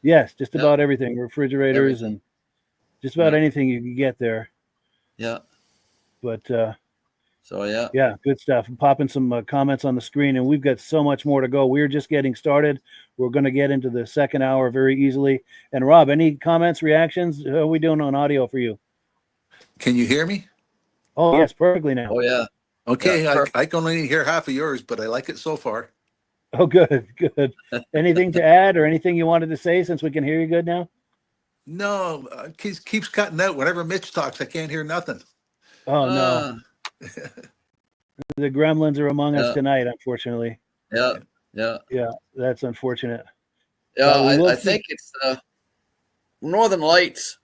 yes, just about everything. Refrigerators and just about anything you can get there. Yeah. But so yeah, good stuff. I'm popping some comments on the screen, and we've got so much more to go. We're just getting started. We're going to get into the second hour very easily. And Rob, any comments, reactions? How are we doing on audio for you? Can you hear me? Oh yes, perfectly now. Oh yeah. Okay, I can only hear half of yours, but I like it so far. Oh, good, good. Anything to add or anything you wanted to say since we can hear you good now? No, keeps cutting out. Whenever Mitch talks, I can't hear nothing. Oh, no. The gremlins are among us tonight, unfortunately. Yeah. Yeah, that's unfortunate. Yeah, I think it's Northern Lights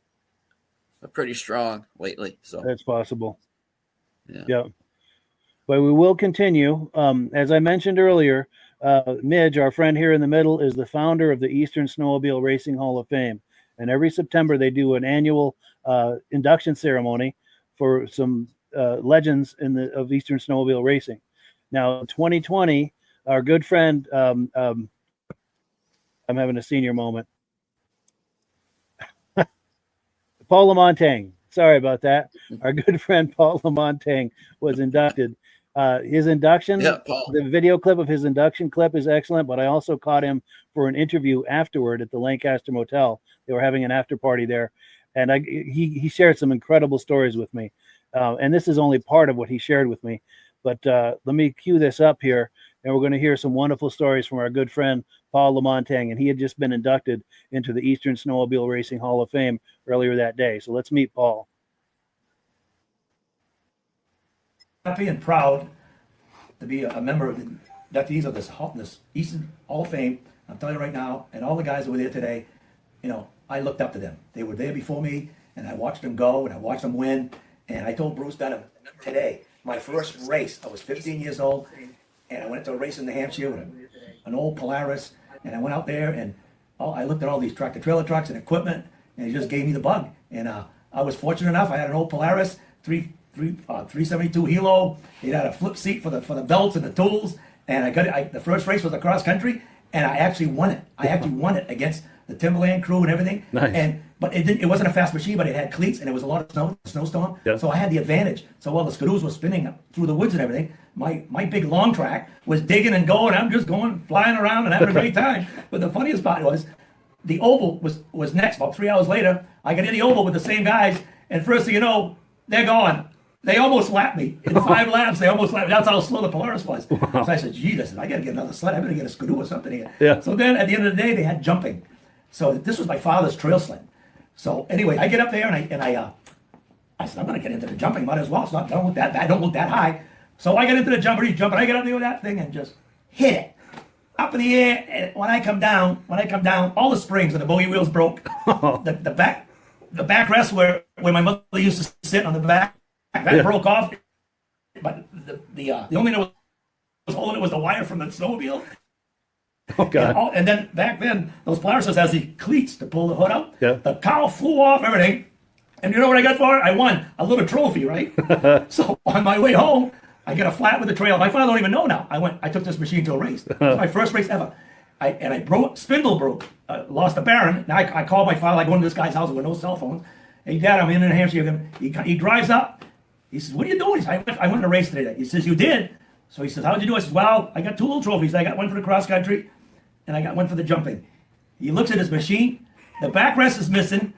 are pretty strong lately. So that's possible. Yeah. But we will continue. As I mentioned earlier, Midge, our friend here in the middle, is the founder of the Eastern Snowmobile Racing Hall of Fame. And every September, they do an annual induction ceremony for some legends of Eastern Snowmobile racing. Now, in 2020, our good friend, I'm having a senior moment. Paul Lamontagne. Sorry about that. Our good friend Paul Lamontagne was inducted. His induction, the video clip of his induction clip is excellent, but I also caught him for an interview afterward at the Lancaster Motel. They were having an after party there, and he shared some incredible stories with me. And this is only part of what he shared with me. But let me cue this up here, and we're going to hear some wonderful stories from our good friend Paul Lamontagne, and he had just been inducted into the Eastern Snowmobile Racing Hall of Fame earlier that day. So let's meet Paul. Happy and proud to be a member of the inductees of this Eastern Hall of Fame. I'm telling you right now, and all the guys that were there today, I looked up to them. They were there before me, and I watched them go, and I watched them win. And I told Bruce Dunham today, my first race, I was 15 years old, and I went to a race in New Hampshire with an old Polaris, and I went out there, and I looked at all these tractor-trailer trucks and equipment, and it just gave me the bug. And I was fortunate enough. I had an old Polaris, 372 Hilo. It had a flip seat for the belts and the tools. And I got it. The first race was a cross country, and I actually won it. I actually won it against the Timberland crew and everything. Nice. But it wasn't a fast machine, but it had cleats, and it was a lot of snowstorm. Yeah. So I had the advantage. So while the skidoos were spinning through the woods and everything, my big long track was digging and going. I'm just going, flying around and having a great time. But the funniest part was, the oval was next. About 3 hours later, I got in the oval with the same guys, and first thing you know, they're gone. They almost lapped me. In 5 laps, they almost lapped me. That's how slow the Polaris was. Wow. So I said, gee, I got to get another sled. I better get a skidoo or something here. Yeah. So then at the end of the day, they had jumping. So this was my father's trail sled. So anyway, I get up there and I said, I'm going to get into the jumping. Might as well. Don't look that bad. Don't look that high. So I get into the jumper. He's jumping. I get up there with that thing and just hit it up in the air. And when I come down, all the springs and the bogey wheels broke. the backrest where my mother used to sit on the back, that broke off. But the only thing that was holding it was the wire from the snowmobile. Oh, God. And then back then, those Polarises has the cleats to pull the hood out. Yeah. The cowl flew off, everything. And you know what I got for it? I won a little trophy, right? So on my way home, I got a flat with the trail. My father don't even know now. I took this machine to a race. It was my first race ever. I broke, spindle broke, lost a bearing. Now I called my father. I go into this guy's house with no cell phones. Hey, Dad, I'm in New Hampshire with him. He drives up. He says, what are you doing? He says, I went to a race today. He says, you did? So he says, how'd you do? I said, well, I got 2 little trophies. I got one for the cross country, and I got one for the jumping. He looks at his machine. The backrest is missing.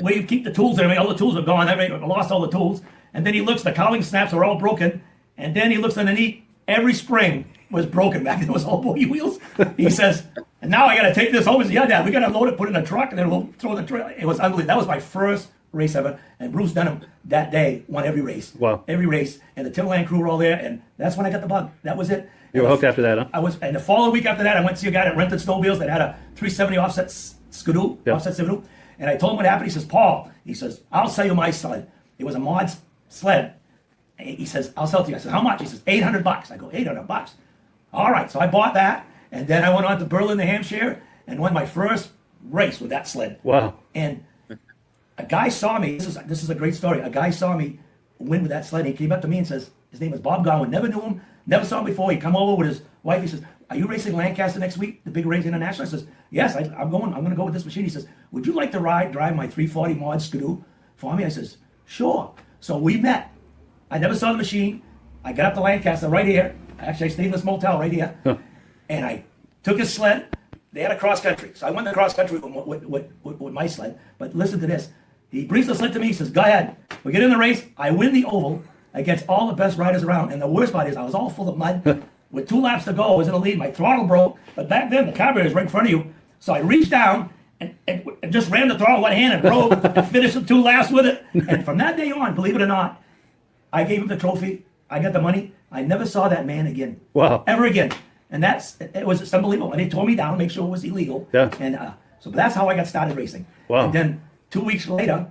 Where you keep the tools and all the tools are gone. I lost all the tools. And then he looks, the cowling snaps are all broken. And then he looks underneath. Every spring was broken back then. It was all bogey wheels. He says, and now I got to take this home. He says, yeah, Dad, we got to load it, put it in a truck, and then we'll throw the trailer. It was unbelievable. That was my first race ever. And Bruce Dunham that day won every race. Wow. Every race. And the Timberland crew were all there. And that's when I got the bug. That was it. You were hooked after that, huh? And the following week after that, I went to see a guy that rented snowmobiles that had a 370 offset skidoo, offset skidoo. And I told him what happened. He says, Paul, he says, I'll sell you my sled. It was a mod sled. He says, I'll sell it to you. I said, how much? He says, $800. I go, $800. All right. So I bought that. And then I went on to Berlin, New Hampshire, and won my first race with that sled. Wow. And a guy saw me. This is a great story. A guy saw me win with that sled. He came up to me and says, his name is Bob Gowan. Never knew him. Never saw him before. He come over with his wife. He says, are you racing Lancaster next week? The big race international? I says, yes, I'm going to go with this machine. He says, would you like to drive my 340 mod skidoo for me? I says, sure. So we met. I never saw the machine. I got up to Lancaster right here. Actually, I stayed in this motel right here. And I took his sled. They had a cross country. So I went to cross country with my sled. But listen to this. He brings the sled to me. He says, go ahead. We get in the race. I win the oval against all the best riders around. And the worst part is I was all full of mud. with 2 laps to go. I was in the lead. My throttle broke, but back then the carburetor is right in front of you. So I reached down and just ran the throttle with one hand and rode and finished the 2 laps with it. And from that day on, believe it or not, I gave him the trophy. I got the money. I never saw that man again. Wow. Ever again. And it was unbelievable. And they tore me down to make sure it was illegal. Yeah. And so that's how I got started racing. Wow. And then 2 weeks later,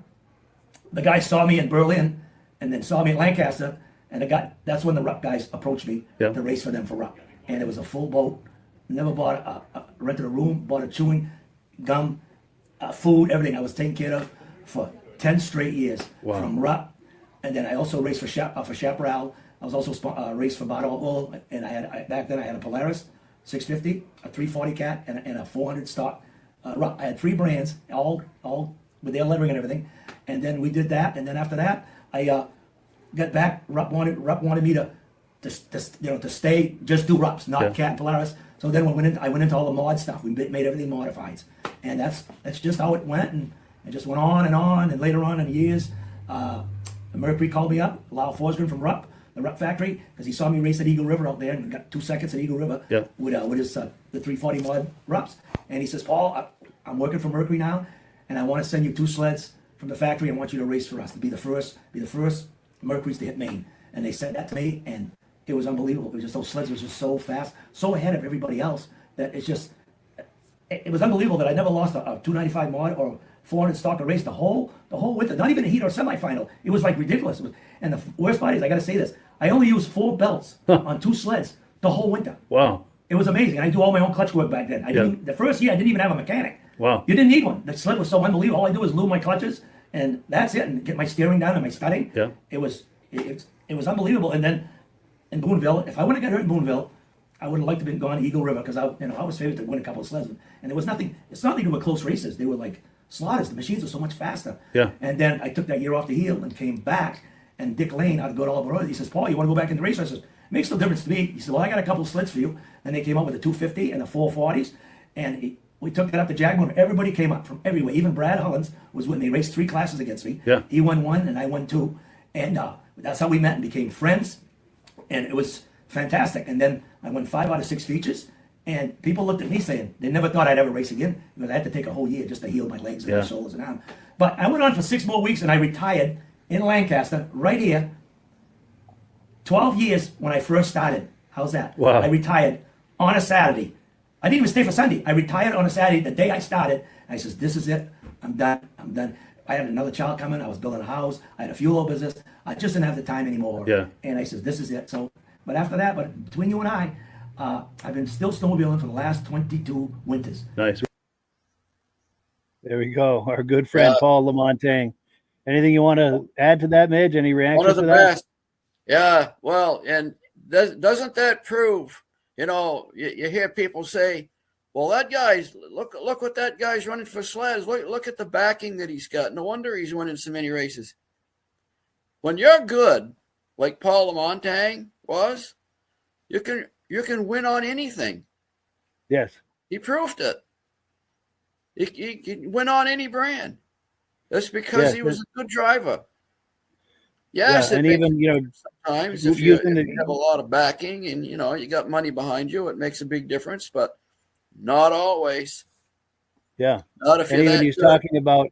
the guy saw me in Berlin and then saw me in Lancaster. And that's when the Rupp guys approached me to race for them for Rupp. And it was a full boat. Never rented a room, bought a chewing gum, food, everything. I was taken care of for 10 straight years from Rupp. And then I also raced for Chaparral. I was also raced for Bottle Oil, and back then I had a Polaris 650, a 340 cat, and a 400 stock. I had 3 brands, all with their lettering and everything. And then we did that, and then after that, I got back. Rupp wanted me to stay, just do Rupps, not cat and Polaris. So then I went into all the mod stuff. We made everything modifieds, and that's just how it went, and it just went on. And later on in the years, Mercury called me up, Lyle Forsgren from Rupp, the Rupp factory, because he saw me race at Eagle River out there and got 2 seconds at Eagle River with his the 340 mod Rupps. And he says, Paul, I'm working for Mercury now, and I want to send you 2 sleds from the factory. I want you to race for us, to be the first Mercury's to hit Maine. And they said that to me, and it was unbelievable. It was just, those sleds were just so fast, so ahead of everybody else, that it was unbelievable that I never lost a 295 mod or 400 stock a race the whole winter, not even a heat or semifinal. It was like ridiculous. And the worst part is, I got to say this, I only used 4 belts on 2 sleds the whole winter. Wow. It was amazing. I do all my own clutch work back then. The first year I didn't even have a mechanic. Wow. You didn't need one. The sled was so unbelievable. All I do was lube my clutches, and that's it, and get my steering down and my studding. Yeah. It was unbelievable. And then in Boonville, if I wouldn't have got hurt in Boonville, I would have liked to have been gone to Eagle River, because I was favored to win a couple of sleds. And there was nothing. It's not like they were close races. They were like slaughters. The machines were so much faster. Yeah. And then I took that year off the heel and came back. And Dick Lane out of Good Oliver Road, he says, Paul, you want to go back in the race? I says, makes no difference to me. He said, well, I got a couple of sleds for you. Then they came up with the 250 and the 440s. And we took that up to Jaguar. Everybody came up from everywhere. Even Brad Hollins was with me. He raced 3 classes against me. Yeah. He won 1 and I won 2. And that's how we met and became friends. And it was fantastic. And then I won 5 out of 6 features. And people looked at me saying they never thought I'd ever race again, because I had to take a whole year just to heal my legs and my shoulders and arms. But I went on for 6 more weeks and I retired in Lancaster, right here. 12 years when I first started. How's that? Wow. I retired on a Saturday. I didn't even stay for Sunday. I retired on a Saturday the day I started. I says, this is it. I'm done. I had another child coming. I was building a house. I had a fuel oil business. I just didn't have the time anymore. Yeah. And I says, this is it. So, but after that, between you and I, I've been still snowmobiling for the last 22 winters. Nice. There we go. Our good friend Paul LaMontagne. Anything you want to add to that, Midge? Any reactions One of the to that? best. Yeah, well, and doesn't that prove, you hear people say, well, that guy's, look what that guy's running for sleds. Look at the backing that he's got. No wonder he's winning so many races. When you're good, like Paul LaMontagne was, you can win on anything. Yes. He proved it. He went on any brand. That's because he was a good driver. Yes, and even sometimes if you have a lot of backing and you got money behind you, it makes a big difference, but not always. Yeah. Not if and even he's talking about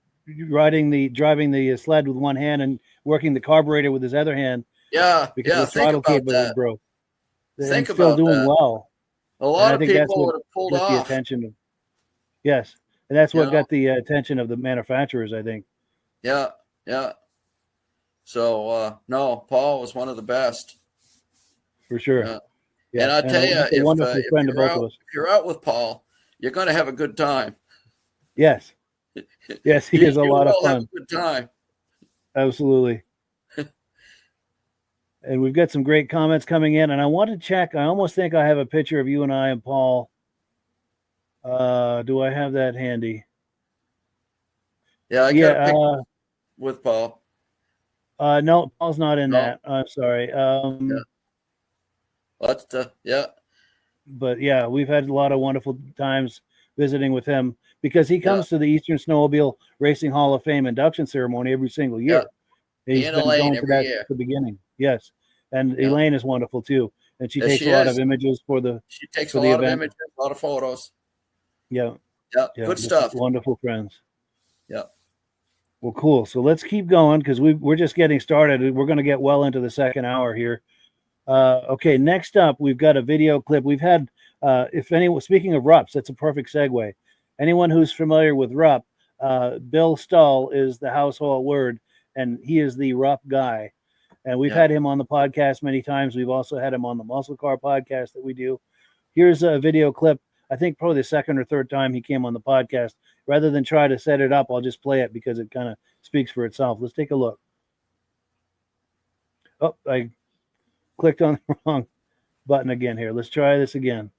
driving the sled with one hand and working the carburetor with his other hand. Yeah, because the throttle cable was broke. Think about still doing that. well. A lot of people would have pulled off. The attention of, yes, and that's what got the attention of the manufacturers, I think. Yeah. So no, Paul was one of the best for sure. And I tell you, if you're out with Paul, you're going to have a good time. Yes, he is a lot of fun. Have a good time. Absolutely. And we've got some great comments coming in, and I want to check. I almost think I have a picture of you and I and Paul. Do I have that handy? Yeah, I got a picture with Paul. No, Paul's not in that. I'm sorry. But yeah, we've had a lot of wonderful times visiting with him, because he comes to the Eastern Snowmobile Racing Hall of Fame induction ceremony every single year. He's been going to that at the beginning. Yes. And Elaine is wonderful too. and she Yes, takes she a lot is. of images for the She takes for a the lot of event. images, a lot of photos. Yeah, Yeah, yeah, good just stuff. wonderful friends. Yeah. Well, cool. So let's keep going because we're just getting started. We're going to get well into the second hour here. Okay, next up, we've got a video clip. We've had, if anyone, speaking of RUPs, that's a perfect segue. Anyone who's familiar with RUP, Bill Stull is the household word, and he is the RUP guy. And we've had him on the podcast many times. We've also had him on the Muscle Car podcast that we do. Here's a video clip. I think probably the second or third time he came on the podcast. Rather than try to set it up, I'll just play it because it kind of speaks for itself. Let's take a look. Oh, I clicked on the wrong button again here. Let's try this again.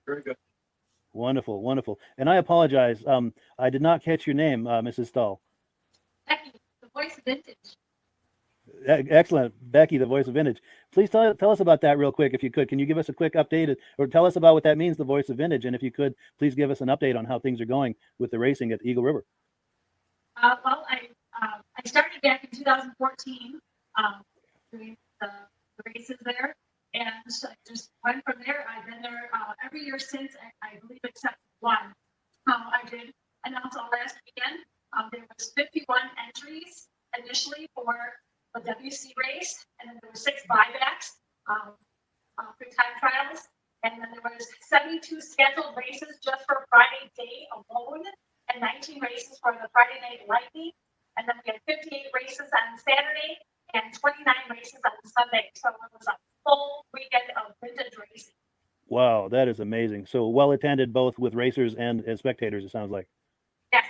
Very good. Wonderful, wonderful. And I apologize. I did not catch your name, Mrs. Stahl. Becky, the voice of Vintage. Excellent. Becky, the voice of Vintage. Please tell us about that real quick, if you could. Can you give us a quick update or tell us about what that means, the voice of Vintage? And if you could, please give us an update on how things are going with the racing at Eagle River. Well, I started back in 2014 doing the races there, and I just went from there. I've been there every year since, I believe, except one. I did announce all last weekend. There was 51 entries initially for the WC race, and then there were 6 buybacks for time trials, and then there was 72 scheduled races just for Friday day alone, and 19 races for the Friday night lightning, and then we had 58 races on Saturday and 29 races on Sunday. So it was a full weekend of vintage racing. Wow, that is amazing. So well attended both with racers and spectators, it sounds like. Yes.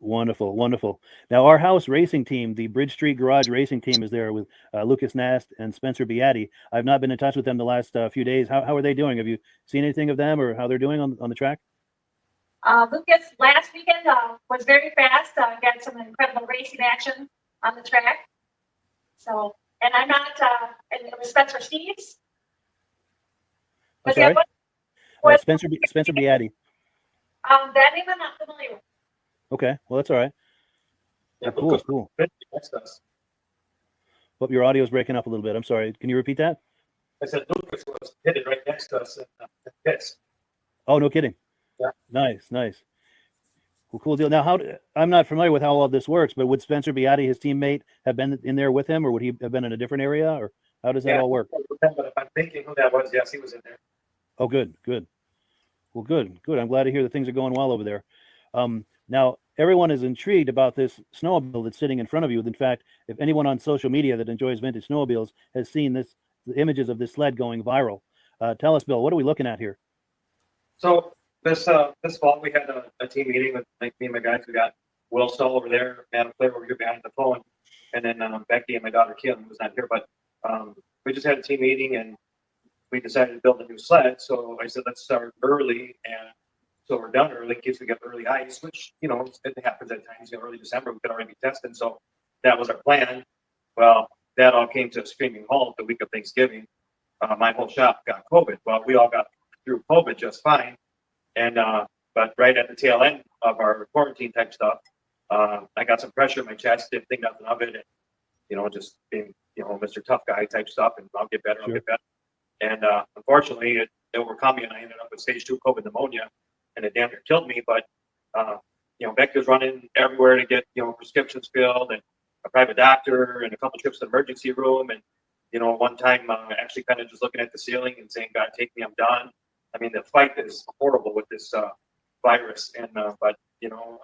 Wonderful, wonderful. Now, our house racing team, the Bridge Street Garage racing team, is there with Lucas Nast and Spencer Beatty. I've not been in touch with them the last few days. How are they doing? Have you seen anything of them or how they're doing on the track? Lucas last weekend was very fast. Got some incredible racing action on the track. So, and I'm not, and it was Spencer Steves. I'm sorry? Spencer Beatty. That name I'm not familiar with. Okay, well, that's all right. Yeah, Cool. Hope your audio is breaking up a little bit. I'm sorry. Can you repeat that? I said Lucas was pitted right next to us in pits. Oh, no kidding. Yeah. Nice. Well, cool deal. Now, I'm not familiar with how all of this works, but would Spencer Beatty, his teammate, have been in there with him, or would he have been in a different area, or how does that all work? But if I'm thinking who that was, yes, he was in there. Oh, good. Well, good. I'm glad to hear that things are going well over there. Now, everyone is intrigued about this snowmobile that's sitting in front of you. In fact, if anyone on social media that enjoys vintage snowmobiles has seen the images of this sled going viral. Tell us, Bill, what are we looking at here? So this fall we had a team meeting with me and my guys. We got Will Stoll over there, Madam Claire over here behind the phone, and then Becky and my daughter Kim, who's not here. But we just had a team meeting and we decided to build a new sled. So I said, let's start early, and so we're done early in case we get early ice, which, you know, it happens at times. Early December, we could already be testing. So that was our plan. Well, that all came to a screaming halt the week of Thanksgiving. My whole shop got COVID. Well, we all got through COVID just fine. And but right at the tail end of our quarantine type stuff, I got some pressure in my chest, didn't think nothing of it, and, you know, just being, you know, Mr. Tough Guy type stuff, and I'll get better. And unfortunately, it overcome me, and I ended up with stage 2 COVID pneumonia, and it damn near killed me. But you know, Becky was running everywhere to get, you know, prescriptions filled, and a private doctor, and a couple trips to the emergency room, and, you know, one time actually kind of just looking at the ceiling and saying, "God, take me, I'm done." I mean, the fight is horrible with this virus, and but you know,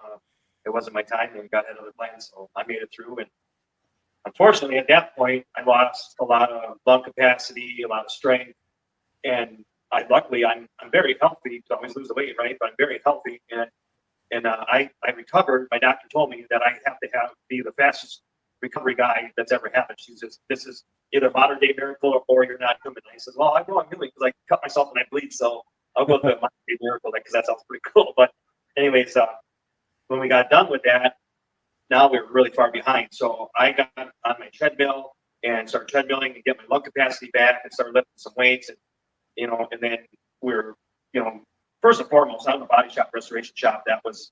it wasn't my time, and God had other plans, so I made it through. And unfortunately, at that point, I lost a lot of lung capacity, a lot of strength, and luckily I'm very healthy. I always lose the weight, right? But I'm very healthy, and I recovered. My doctor told me that I have to be the fastest recovery guy that's ever happened. She says, "This is either modern day miracle or you're not human." And I said, "Well, I know I'm human because I cut myself and I bleed, so I'll go with the modern day miracle because that sounds pretty cool." But anyways, when we got done with that, now we were really far behind. So I got on my treadmill and started treadmilling to get my lung capacity back and started lifting some weights, and, you know, and then we're, you know, first and foremost, I'm a body shop, restoration shop. That was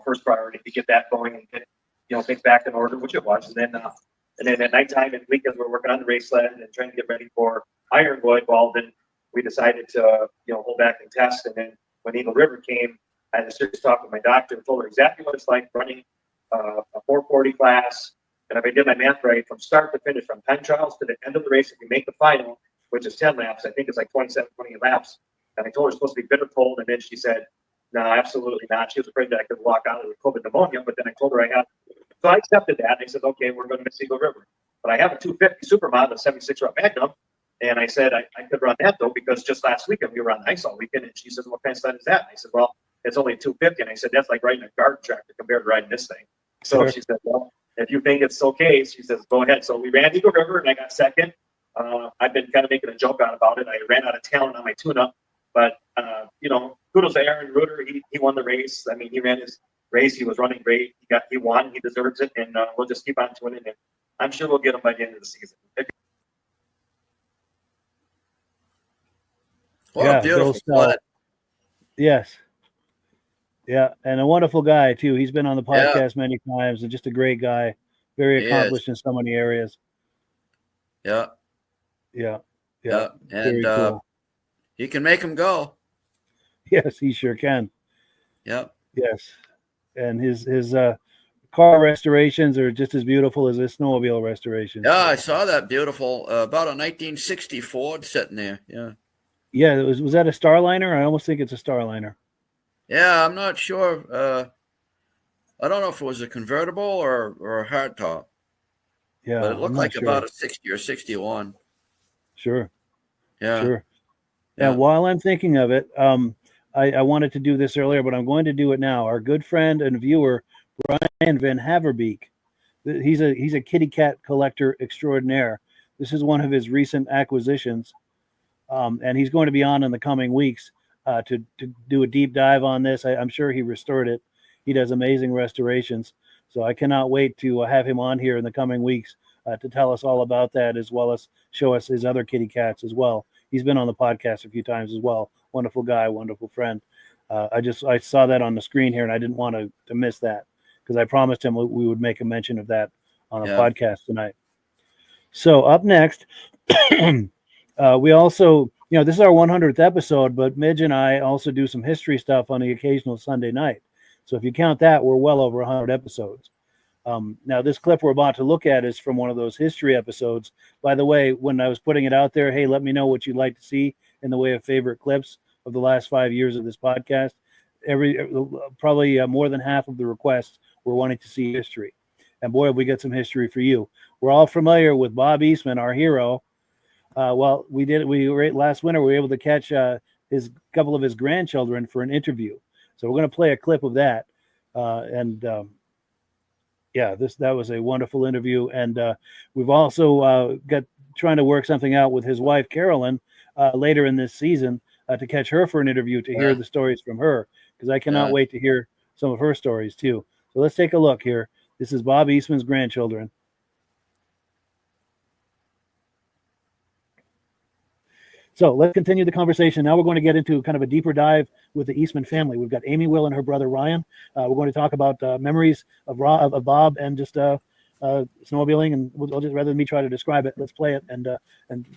first priority to get that going and get, things back in order, which it was. And then at nighttime and weekends, we're working on the race sled and trying to get ready for Ironwood. Well, then we decided to, hold back and test. And then when Eagle River came, I had a serious talk with my doctor and told her exactly what it's like running a 440 class. And if I did my math right, from start to finish, from time trials to the end of the race, if we make the final, which is 10 laps, I think it's like 27, 28 laps. And I told her it's supposed to be bitter cold. And then she said, no, absolutely not. She was afraid that I could walk out with COVID pneumonia. But then I told her I had. So I accepted that. And I said, okay, we're going to miss Eagle River. But I have a 250 Supermod, a 76 rub Magnum. And I said, I could run that though, because just last weekend we were on the ice all weekend. And she says, what kind of sled is that? And I said, well, it's only 250. And I said, that's like riding a garden tractor compared to riding this thing. So Sure. she said, well, if you think it's okay, she says, go ahead. So we ran Eagle River and I got second. I've been kind of making a joke about it. I ran out of talent on my tune-up, but kudos to Aaron Reuter. He won the race. I mean, he ran his race. He was running great. He won. He deserves it, and we'll just keep on tuning in. I'm sure we'll get him by the end of the season. What a beautiful sled. Yes. Yeah, and a wonderful guy too. He's been on the podcast many times, and just a great guy, very accomplished in so many areas. Yeah. Yeah. And Very cool. he can make them go. Yes, he sure can. Yep. Yes, and his car restorations are just as beautiful as his snowmobile restorations. Yeah, I saw that beautiful about a 1960 Ford sitting there. Yeah. Yeah, was that a Starliner? I almost think it's a Starliner. Yeah, I'm not sure. I don't know if it was a convertible or a hardtop. Yeah, but it looked I'm not like sure. about a 60 or 61. Sure. Yeah. Sure. Yeah. And while I'm thinking of it, I wanted to do this earlier, but I'm going to do it now. Our good friend and viewer, Brian Van Haverbeek, he's a kitty cat collector extraordinaire. This is one of his recent acquisitions, and he's going to be on in the coming weeks to do a deep dive on this. I'm sure he restored it. He does amazing restorations, so I cannot wait to have him on here in the coming weeks to tell us all about that, as well as show us his other kitty cats as well. He's been on the podcast a few times as well. Wonderful guy, wonderful friend. I saw that on the screen here, and I didn't want to miss that, because I promised him we would make a mention of that on the podcast tonight. So up next, we also, this is our 100th episode, but Midge and I also do some history stuff on the occasional Sunday night. So if you count that, we're well over 100 episodes. Now, this clip we're about to look at is from one of those history episodes. By the way, when I was putting it out there, hey, let me know what you'd like to see in the way of favorite clips of the last 5 years of this podcast. Probably more than half of the requests were wanting to see history. And boy, have we got some history for you. We're all familiar with Bob Eastman, our hero. Last winter, we were able to catch his couple of his grandchildren for an interview. So we're going to play a clip of that. That was a wonderful interview. And we've also got trying to work something out with his wife, Carolyn, later in this season to catch her for an interview to hear the stories from her, because I cannot wait to hear some of her stories too. So let's take a look here. This is Bob Eastman's grandchildren. So let's continue the conversation. Now we're going to get into kind of a deeper dive with the Eastman family. We've got Amy Will and her brother Ryan. We're going to talk about memories of Bob and just snowmobiling. And we'll just, rather than me try to describe it, let's play it and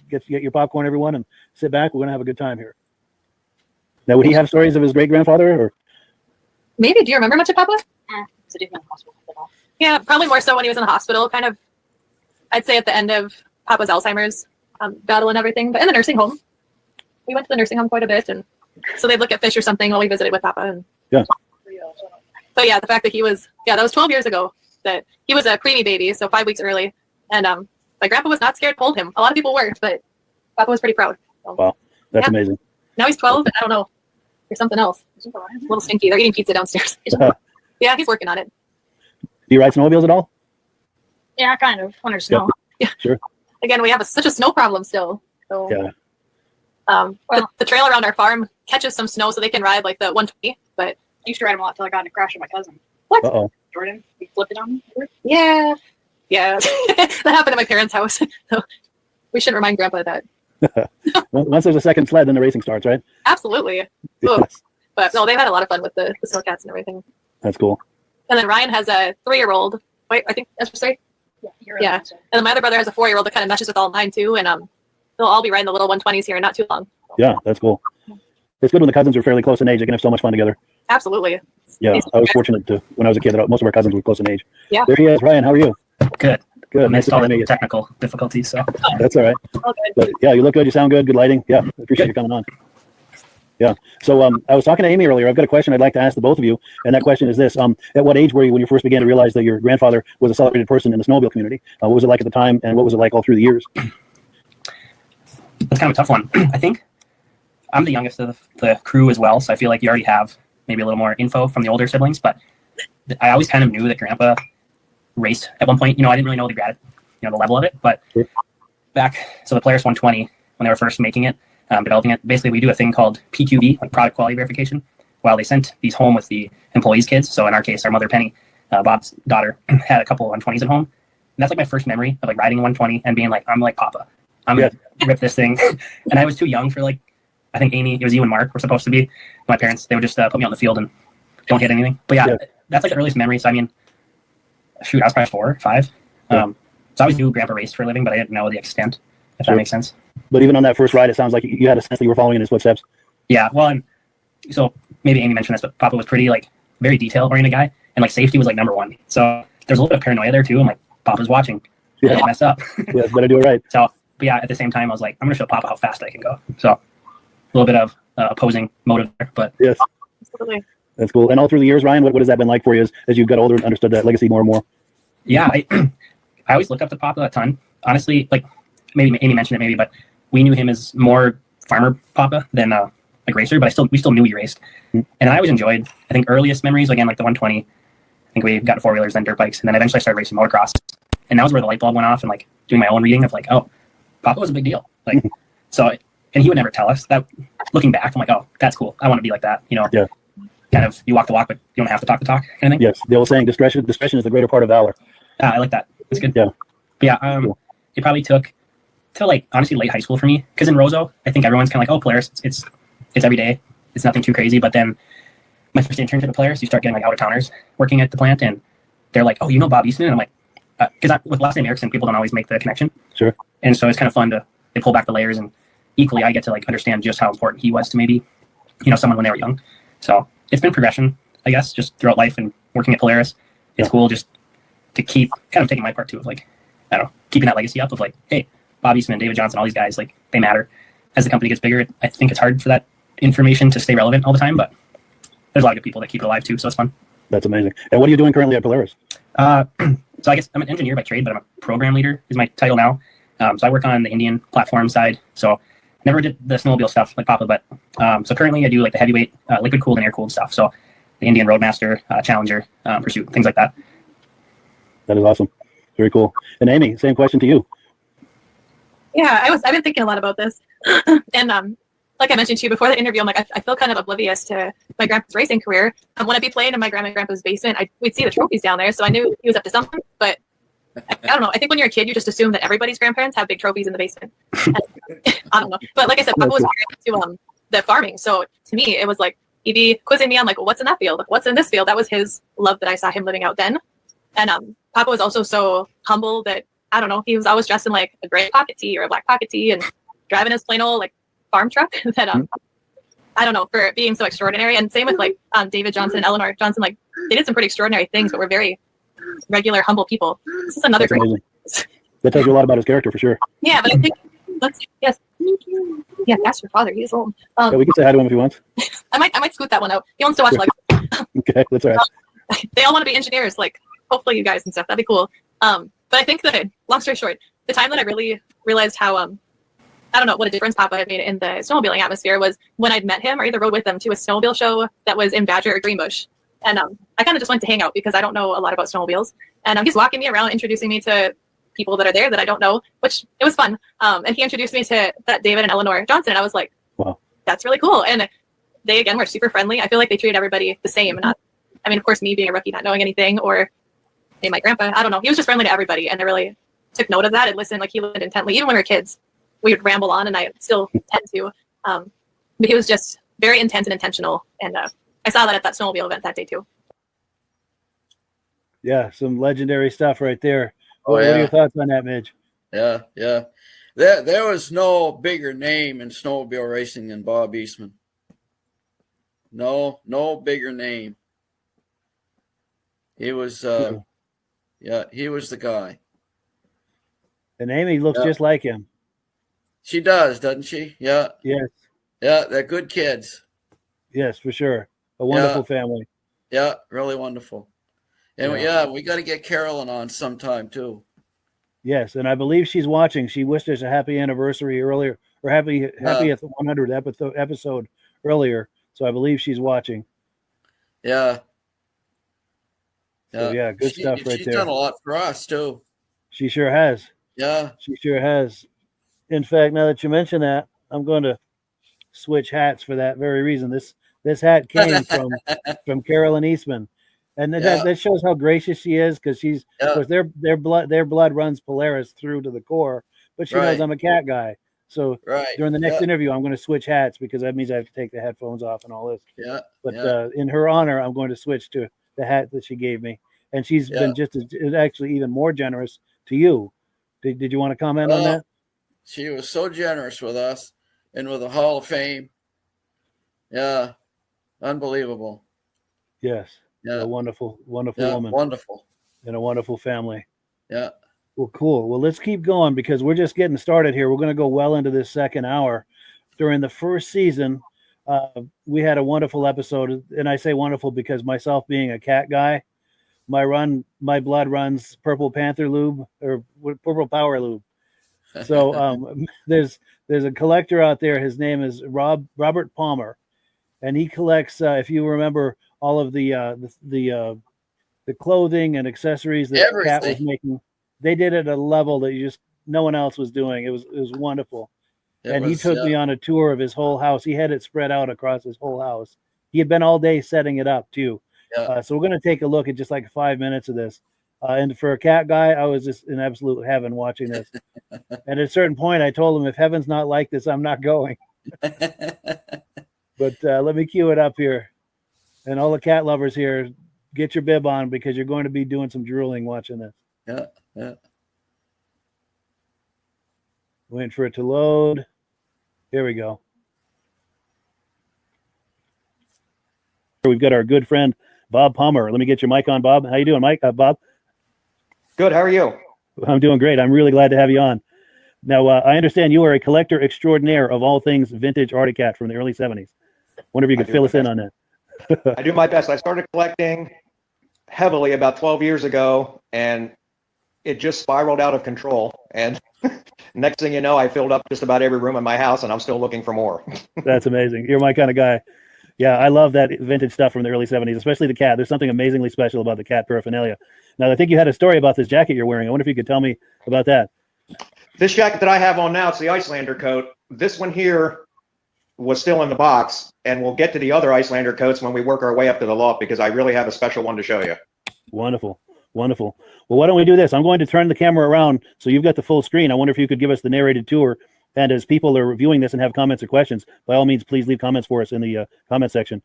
get your popcorn, everyone, and sit back. We're going to have a good time here. Now, would he have stories of his great grandfather? Or maybe. Do you remember much of Papa? Yeah, probably more so when he was in the hospital. Kind of, I'd say at the end of Papa's Alzheimer's battle and everything, but in the nursing home. We went to the nursing home quite a bit, and so they'd look at fish or something while we visited with Papa. And so yeah, the fact that that was 12 years ago that he was a preemie baby, so 5 weeks early, and my grandpa was not scared to hold him. A lot of people weren't, but Papa was pretty proud. So, wow, that's amazing. Now he's 12, and I don't know, there's something else. A little stinky. They're eating pizza downstairs. Yeah, he's working on it. Do you ride snowmobiles at all? Yeah, kind of. When there's snow. Yeah. Sure. Again, we have such a snow problem still. So yeah. The trail around our farm catches some snow, so they can ride like the 120. But I used to ride them a lot until I got in a crash with my cousin. What? Uh-oh. Jordan, he flipped it on me. Yeah. That happened at my parents' house. So we shouldn't remind Grandpa of that. Once there's a second sled, then the racing starts, right? Absolutely. Yes. But no, they've had a lot of fun with the snowcats and everything. That's cool. And then Ryan has a 3-year-old. Wait, I think that's right. Yeah. And then my other brother has a 4-year-old that kind of meshes with all mine too. And they'll all be riding the little 120s here in not too long. Yeah, that's cool. It's good when the cousins are fairly close in age. They can have so much fun together. Absolutely. Yeah, I was fortunate to when I was a kid. Most of our cousins were close in age. Yeah. There he is. Ryan, how are you? Good. Good. Amidst all the technical difficulties, so that's all right. All good. But yeah, you look good. You sound good. Good lighting. Yeah, I appreciate you coming on. Yeah. So I was talking to Amy earlier. I've got a question I'd like to ask the both of you, and that question is this: at what age were you when you first began to realize that your grandfather was a celebrated person in the snowmobile community? What was it like at the time, and what was it like all through the years? that's kind of a tough one. I think I'm the youngest of the crew as well, so I feel like you already have maybe a little more info from the older siblings. But I always kind of knew that Grandpa raced at one point. I didn't really know the level of it, but so the Polaris 120 when they were first making it. Developing it. Basically, we do a thing called PQV, like product quality verification, while they sent these home with the employees' kids. So in our case, our mother, Penny, Bob's daughter, had a couple of 120s at home. And that's like my first memory of like riding a 120 and being like, I'm like Papa. I'm going to rip this thing. And I was too young for I think Amy, it was you and Mark were supposed to be. My parents, they would just put me on the field and don't hit anything. But that's like the earliest memory. So I mean, shoot, I was probably 4 or 5. So I always knew Grandpa raced for a living, but I didn't know the extent, if that makes sense. But even on that first ride, it sounds like you had a sense that you were following in his footsteps. Yeah, well, and so maybe Amy mentioned this, but Papa was pretty very detail-oriented guy, and safety was number one. So there's a little bit of paranoia there too. I'm like, Papa's watching. Yeah, I messed up. Yeah, better do it right. So, but yeah, at the same time, I was like, I'm gonna show Papa how fast I can go. So a little bit of opposing motive there, but yes, absolutely. That's cool. And all through the years, Ryan, what has that been like for you as you got older and understood that legacy more and more? Yeah, I always looked up to Papa a ton. Honestly, maybe Amy mentioned it, but we knew him as more farmer Papa than racer, but we still knew he raced. Mm-hmm. And I always enjoyed, I think, earliest memories, again, like the 120. I think we got 4-wheelers, then dirt bikes, and then eventually I started racing motocross. And that was where the light bulb went off and doing my own reading of oh, Papa was a big deal. So, and he would never tell us that. Looking back, I'm like, oh, that's cool. I want to be like that. Yeah. Kind of, you walk the walk, but you don't have to talk the talk kind of thing. Yes. The old saying, discretion is the greater part of valor. I like that. That's good. Yeah. But yeah. Cool. It probably took till honestly late high school for me, because in Roseau I think everyone's kind of oh, Polaris, it's every day, it's nothing too crazy. But then my first internship at Polaris, you start getting out of towners working at the plant, and they're like, oh, you know Bob Easton? And I'm like, because with last name Erickson, people don't always make the connection. Sure. And so it's kind of fun they pull back the layers, and equally I get to understand just how important he was to maybe someone when they were young. So it's been progression, I guess, just throughout life and working at Polaris. It's cool just to keep kind of taking my part too of I don't know, keeping that legacy up of hey, Bob Eastman, David Johnson, all these guys, they matter. As the company gets bigger, I think it's hard for that information to stay relevant all the time, but there's a lot of good people that keep it alive too, so it's fun. That's amazing. And what are you doing currently at Polaris? So I guess I'm an engineer by trade, but I'm a program leader is my title now. So I work on the Indian platform side. So never did the snowmobile stuff like Papa, but so currently I do the heavyweight, liquid cooled and air cooled stuff. So the Indian Roadmaster, Challenger, Pursuit, things like that. That is awesome. Very cool. And Amy, same question to you. Yeah, I've been thinking a lot about this, and like I mentioned to you before the interview, I'm like, I feel kind of oblivious to my grandpa's racing career. When I'd be playing in my grandma and grandpa's basement, we'd see the trophies down there, so I knew he was up to something. But I don't know. I think when you're a kid, you just assume that everybody's grandparents have big trophies in the basement. I don't know. But like I said, Papa was very into the farming, so to me, it was he'd be quizzing me on well, what's in that field? What's in this field? That was his love that I saw him living out then. And Papa was also so humble that, I don't know, he was always dressed in a gray pocket tee or a black pocket tee and driving his plain old farm truck that I don't know, for being so extraordinary. And same with David Johnson and Eleanor Johnson, they did some pretty extraordinary things, but were very regular, humble people. This is another great. That tells you a lot about his character for sure. Yeah, but I think yes. Yeah, ask your father. He's old. Yeah, we can say hi to him if he wants. I might scoot that one out. He wants to watch Okay, that's all right. They all want to be engineers, hopefully you guys and stuff. That'd be cool. But I think that, long story short, the time that I really realized how I don't know what a difference Papa had made in the snowmobiling atmosphere was when I'd met him or either rode with him to a snowmobile show that was in Badger or Greenbush. And I kind of just went to hang out because I don't know a lot about snowmobiles. And he's walking me around, introducing me to people that are there that I don't know, which it was fun. And he introduced me to that David and Eleanor Johnson. And I was like, wow, that's really cool. And they, again, were super friendly. I feel like they treated everybody the same. And of course, me being a rookie, not knowing anything, or maybe my grandpa, I don't know. He was just friendly to everybody. And I really took note of that and listened. He listened intently. Even when we were kids, we would ramble on, and I still tend to. But he was just very intense and intentional. And I saw that at that snowmobile event that day too. Yeah, some legendary stuff right there. Oh, What are yeah. your thoughts on that, Midge? Yeah, yeah. There was no bigger name in snowmobile racing than Bob Eastman. No bigger name. He was, he was the guy. And Amy looks Yeah. just like him. She does, doesn't she? Yeah. Yes. Yeah, they're good kids. Yes, for sure. A wonderful family. Yeah, really wonderful. And Yeah. we got to get Carolyn on sometime too. Yes, and I believe she's watching. She wished us a happy anniversary earlier, or happy 100th episode earlier. So I believe she's watching. Yeah. So, yeah, good stuff right she's there. done a lot for us too. She sure has. Yeah. She sure has. In fact, now that you mention that, I'm going to switch hats for that very reason. This hat came from Carolyn Eastman, and that shows how gracious she is, because she's of course their blood runs Polaris through to the core, but she knows I'm a cat guy. So during the next interview, I'm going to switch hats, because that means I have to take the headphones off and all this. Yeah. But in her honor, I'm going to switch to the hat that she gave me, and she's been just actually even more generous to you. Did you want to comment on that? She was so generous with us and with the Hall of Fame. Yeah. Unbelievable. Yes. Yeah. A wonderful woman. Wonderful. And a wonderful family. Yeah. Well, cool. Well, let's keep going, because we're just getting started here. We're going to go well into this second hour. During the first season, we had a wonderful episode, and I say wonderful because myself being a cat guy, my blood runs Purple Panther lube, or Purple Power lube. So there's a collector out there. His name is Robert Palmer, and he collects. If you remember, all of the clothing and accessories that Cat was making. They did it at a level that no one else was doing. It was wonderful. He took me on a tour of his whole house. He had it spread out across his whole house. He had been all day setting it up too. So we're going to take a look at just like 5 minutes of this. And for a cat guy, I was just in absolute heaven watching this. And at a certain point, I told him, if heaven's not like this, I'm not going. But let me cue it up here. And all the cat lovers here, get your bib on, because you're going to be doing some drooling watching this. Yeah. Waiting for it to load. Here we go. We've got our good friend, Bob Palmer. Let me get your mic on, Bob. How you doing, Mike? Bob? Good. How are you? I'm doing great. I'm really glad to have you on. Now, I understand you are a collector extraordinaire of all things vintage Arctic Cat from the early 70s. Wonder if you could fill us in on that. I do my best. I started collecting heavily about 12 years ago, and it just spiraled out of control. And next thing you know, I filled up just about every room in my house, and I'm still looking for more. That's amazing. You're my kind of guy. Yeah, I love that vintage stuff from the early 70s, especially the cat. There's something amazingly special about the cat paraphernalia. Now, I think you had a story about this jacket you're wearing. I wonder if you could tell me about that. This jacket that I have on now, it's the Icelander coat. This one here was still in the box, and we'll get to the other Icelander coats when we work our way up to the loft, because I really have a special one to show you. Wonderful. Wonderful. Well, why don't we do this? I'm going to turn the camera around so you've got the full screen. I wonder if you could give us the narrated tour. And as people are reviewing this and have comments or questions, by all means, please leave comments for us in the comment section.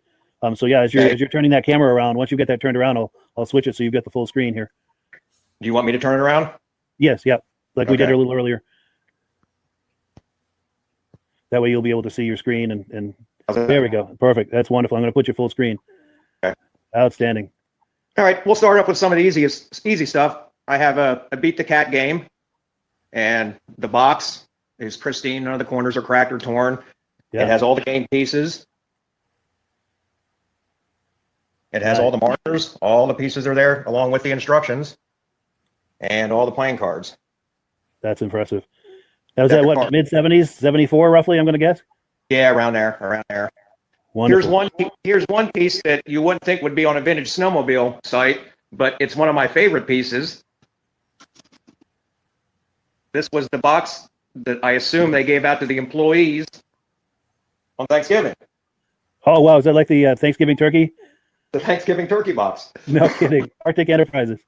So yeah, as you're turning that camera around, once you get that turned around, I'll switch it so you've got the full screen here. Do you want me to turn it around? Yes. Yep. Like we did a little earlier. That way you'll be able to see your screen and there we go. Perfect. That's wonderful. I'm going to put you full screen. Okay. Outstanding. All right. We'll start up with some of the easy stuff. I have a Beat the Cat game, and the box is pristine. None of the corners are cracked or torn. Yeah. It has all the game pieces. It has all the markers. All the pieces are there, along with the instructions and all the playing cards. That's impressive. That was at what, mid-70s, 74 roughly, I'm going to guess? Yeah, around there. Wonderful. Here's one piece that you wouldn't think would be on a vintage snowmobile site, but it's one of my favorite pieces. This was the box that I assume they gave out to the employees on Thanksgiving. Oh, wow. Is that like the Thanksgiving turkey? The Thanksgiving turkey box. No kidding. Arctic Enterprises.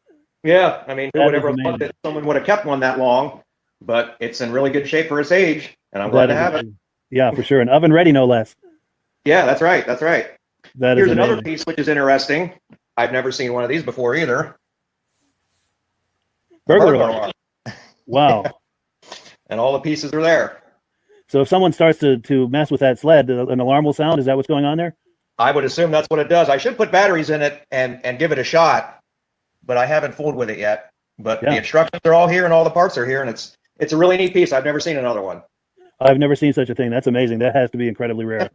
Yeah. I mean, who would ever thought that someone would have kept one that long? But it's in really good shape for its age, and I'm glad to have it. Yeah, for sure. And oven ready, no less. Yeah, that's right. Here's another piece which is interesting. I've never seen one of these before either. Burglar burglar alarm. alarm. Wow. And all the pieces are there. So if someone starts to mess with that sled, an alarm will sound. Is that what's going on there? I would assume that's what it does. I should put batteries in it and give it a shot, but I haven't fooled with it yet. But the instructions are all here and all the parts are here, and it's a really neat piece. I've never seen another one. I've never seen such a thing. That's amazing. That has to be incredibly rare.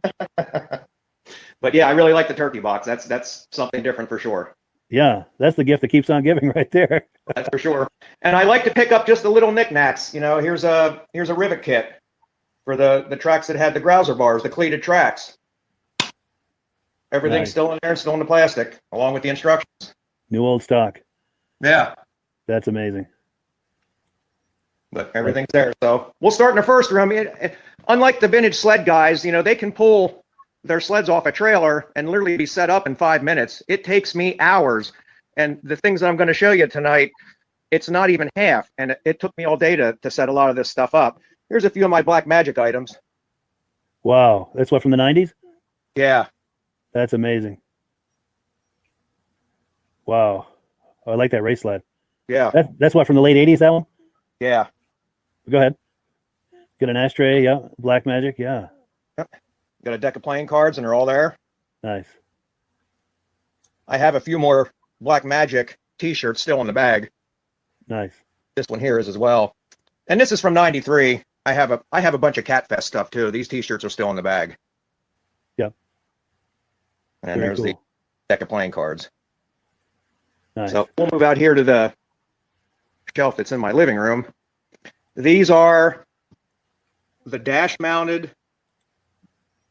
But yeah, I really like the turkey box. That's something different for sure. Yeah, that's the gift that keeps on giving right there. That's for sure. And I like to pick up just the little knickknacks. You know, here's a rivet kit for the tracks that had the grouser bars, the cleated tracks. Everything's still in there, still in the plastic, along with the instructions. New old stock. Yeah. That's amazing. But everything's there. So we'll start in the first room. Unlike the vintage sled guys, you know, they can pull their sleds off a trailer and literally be set up in 5 minutes. It takes me hours. And the things that I'm going to show you tonight, it's not even half. And it took me all day to set a lot of this stuff up. Here's a few of my Black Magic items. Wow. That's what, from the 90s? Yeah. That's amazing. Wow. Oh, I like that race sled. Yeah. That's what, from the late 80s, that one? Yeah. Go ahead. Get an ashtray. Yeah. Black Magic. Yeah. Yep. Got a deck of playing cards, and they're all there. Nice. I have a few more Black Magic t-shirts still in the bag. Nice. This one here is as well. And this is from 93. I have a bunch of Catfest stuff too. These t-shirts are still in the bag. Yep. And there's the deck of playing cards. Nice. So we'll move out here to the shelf that's in my living room. These are the dash mounted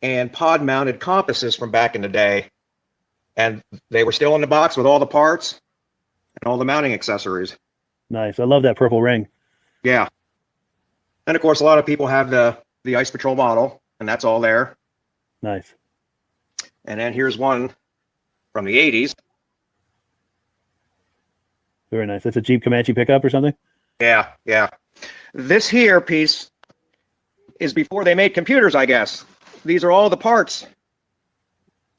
and pod mounted compasses from back in the day. And they were still in the box with all the parts and all the mounting accessories. Nice. I love that purple ring. Yeah. And of course, a lot of people have the Ice Patrol model, and that's all there. Nice. And then here's one from the 80s. Very nice. That's a Jeep Comanche pickup or something? Yeah, yeah. This here piece is before they made computers, I guess. These are all the parts.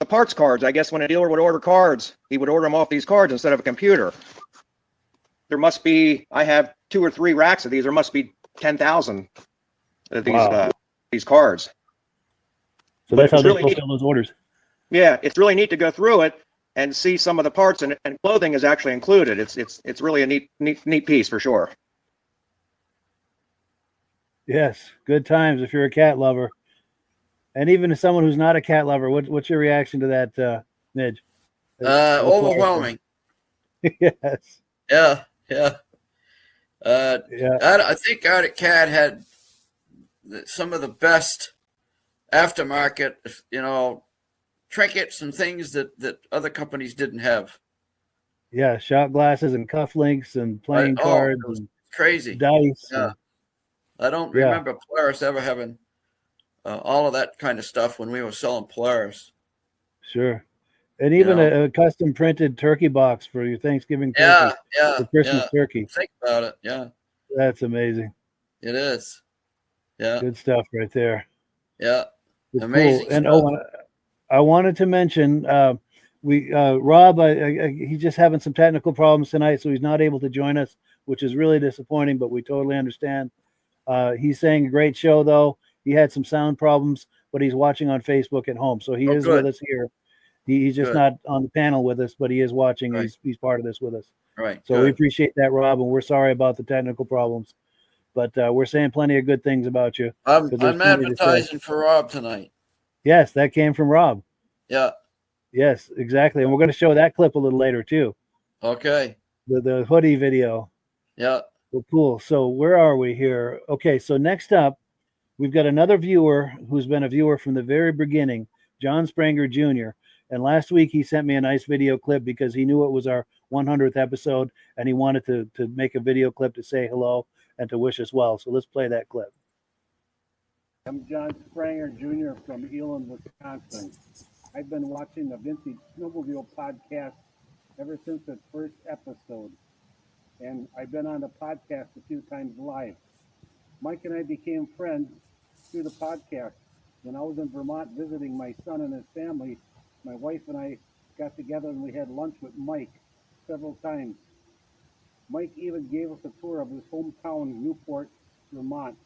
The parts cards. I guess when a dealer would order cards, he would order them off these cards instead of a computer. There must be, I have 2 or 3 racks of these. There must be 10,000 of these cards. So that's how they really fulfill those orders. Yeah, it's really neat to go through it and see some of the parts, and clothing is actually included. It's really a neat piece for sure. Yes, good times if you're a cat lover, and even as someone who's not a cat lover, what's your reaction to that, Midge? Overwhelming. Yes. Yeah, yeah. I think Arctic Cat had some of the best aftermarket, trinkets and things that other companies didn't have. Yeah, shot glasses and cufflinks and playing cards. It was and crazy. Dice. Yeah. I don't remember Polaris ever having all of that kind of stuff when we were selling Polaris. Sure. And even a custom printed turkey box for your Thanksgiving turkey. For Christmas turkey. Think about it. Yeah. That's amazing. It is. Yeah. Good stuff right there. Yeah. It's Amazing cool. And stuff. I wanted to mention Rob, he's just having some technical problems tonight, so he's not able to join us, which is really disappointing, but we totally understand. He's saying a great show, though. He had some sound problems, but he's watching on Facebook at home, so he is with us here. He's just not on the panel with us, but he is watching. Right. He's part of this with us. Right. So we appreciate that, Rob, and we're sorry about the technical problems, but we're saying plenty of good things about you. I'm advertising for Rob tonight. Yes, that came from Rob. Yeah. Yes, exactly. And we're going to show that clip a little later too. Okay. The hoodie video. Yeah. Well, cool. So where are we here? Okay. So next up, we've got another viewer who's been a viewer from the very beginning, John Spranger Jr. And last week he sent me a nice video clip because he knew it was our 100th episode and he wanted to make a video clip to say hello and to wish us well. So let's play that clip. I'm John Spranger Jr. from Elam, Wisconsin. I've been watching the Vintage Snowmobile Podcast ever since its first episode, and I've been on the podcast a few times live. Mike and I became friends through the podcast. When I was in Vermont visiting my son and his family, my wife and I got together and we had lunch with Mike several times. Mike even gave us a tour of his hometown, Newport, Vermont.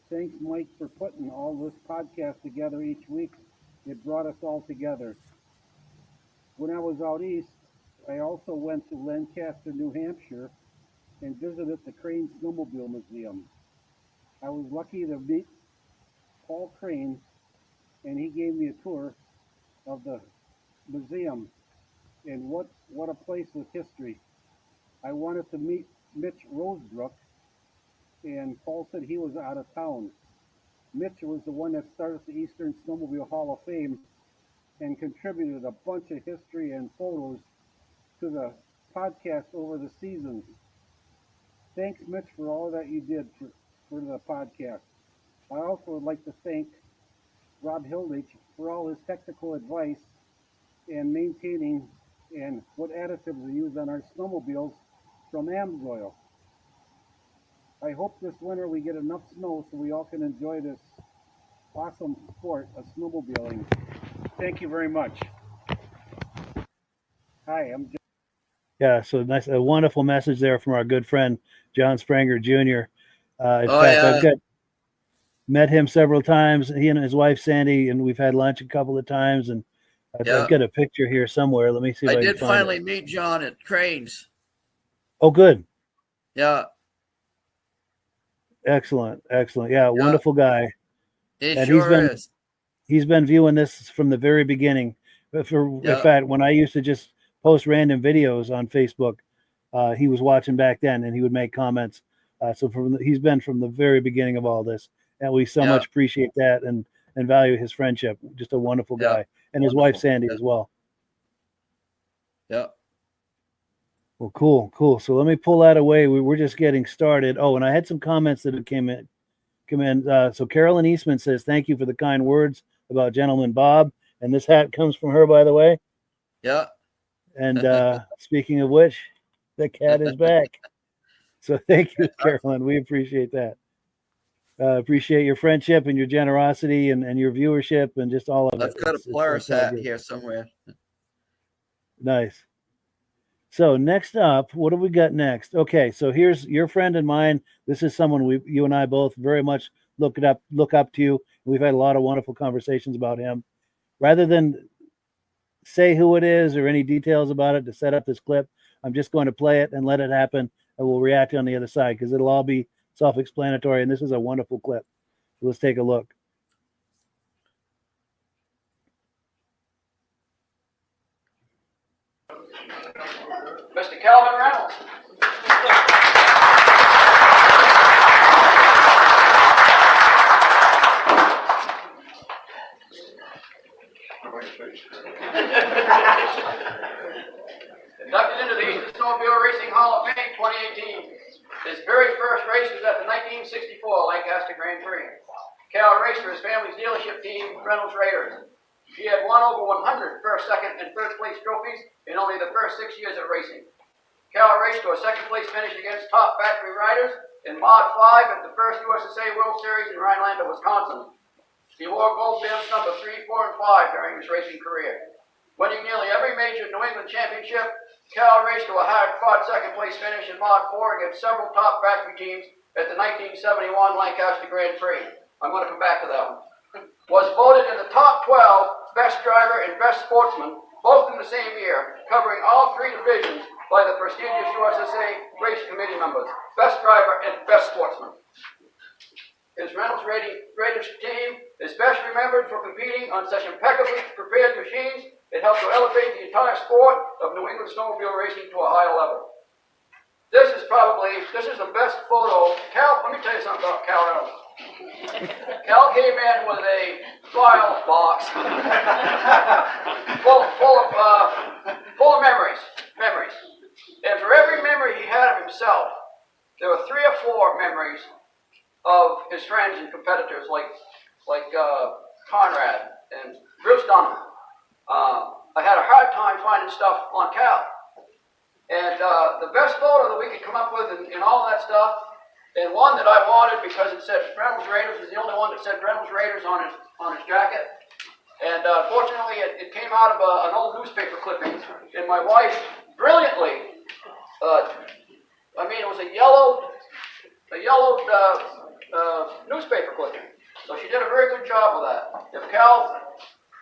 Thanks, Mike, for putting all this podcast together each week. It brought us all together. When I was out east, I also went to Lancaster, New Hampshire, and visited the Crane Snowmobile Museum. I was lucky to meet Paul Crane, and he gave me a tour of the museum. And what a place with history. I wanted to meet Mitch Rosebrook, and Paul said he was out of town. Mitch was the one that started the Eastern Snowmobile Hall of Fame and contributed a bunch of history and photos to the podcast over the seasons. Thanks, Mitch, for all that you did for the podcast. I also would like to thank Rob Hilditch for all his technical advice and maintaining and what additives we use on our snowmobiles from Amsoil. I hope this winter we get enough snow so we all can enjoy this awesome sport of snowmobiling. Thank you very much. Hi, I'm John. Yeah, so nice, a wonderful message there from our good friend John Spranger Jr. I've met him several times. He and his wife Sandy, and we've had lunch a couple of times. And I've got a picture here somewhere. Let me see if I can did find finally it. meet John at Cranes. Oh, good. Yeah. Excellent. Yeah, wonderful guy. He and sure is. He's been viewing this from the very beginning. In fact, when I used to just post random videos on Facebook, he was watching back then, and he would make comments. So he's been from the very beginning of all this, and we so much appreciate that and value his friendship. Just a wonderful guy, and his wife Sandy as well. Yeah. Well, cool. So let me pull that away. We're just getting started. Oh, and I had some comments that come in. So Carolyn Eastman says, "Thank you for the kind words about Gentleman Bob." And this hat comes from her, by the way. Yeah. And speaking of which, the cat is back. So thank you, Carolyn. We appreciate that. Appreciate your friendship and your generosity and your viewership and just all of it. I've got a Polaris hat here somewhere. Nice. So next up, what do we got next? Okay, so here's your friend and mine. This is someone you and I both very much look up to. We've had a lot of wonderful conversations about him. Rather than say who it is or any details about it to set up this clip, I'm just going to play it and let it happen, and we'll react on the other side because it'll all be self-explanatory, and this is a wonderful clip. So let's take a look. Mr. Calvin Reynolds. Inducted into the Eastern Snowmobile Racing Hall of Fame 2018. His very first race was at the 1964 Lancaster Grand Prix. Cal raced for his family's dealership team, Reynolds Raiders. He had won over 100 first, second, and third place trophies in only the first 6 years of racing. Cal raced to a second place finish against top factory riders in Mod 5 at the first USSA World Series in Rhinelander, Wisconsin. He wore gold bibs number 3, 4, and 5 during his racing career. Winning nearly every major New England championship, Cal raced to a hard-fought second place finish in Mod 4 against several top factory teams at the 1971 Lancaster Grand Prix. I'm going to come back to that one. Was voted in the top 12 best driver and best sportsman, both in the same year, covering all 3 divisions by the prestigious USSA race committee members, best driver and best sportsman. His Reynolds Raiders team is best remembered for competing on such impeccably prepared machines that helped to elevate the entire sport of New England snowmobile racing to a higher level. This is the best photo. Cal, let me tell you something about Cal Reynolds. Cal came in with a file box full of memories. And for every memory he had of himself, there were 3 or 4 memories of his friends and competitors like Conrad and Bruce Dunham. I had a hard time finding stuff on Cal. And the best photo that we could come up with in all that stuff, and one that I wanted because it said Reynolds Raiders, is the only one that said Reynolds Raiders on his jacket. And fortunately, it came out of an old newspaper clipping, and my wife brilliantly I mean, it was a yellowed newspaper clipping. So she did a very good job with that. If Cal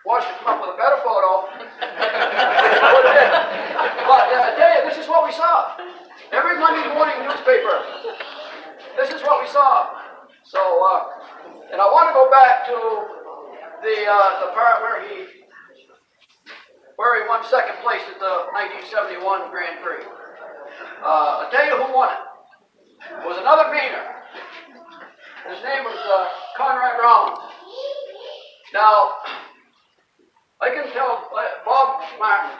wants to come up with a better photo, put it in. But I tell you, this is what we saw. Every Monday morning newspaper, this is what we saw. So, and I want to go back to the part where he won second place at the 1971 Grand Prix. I'll tell you who won it. It was another Mainer. His name was Conrad Rollins. Now, I can tell, Bob Martin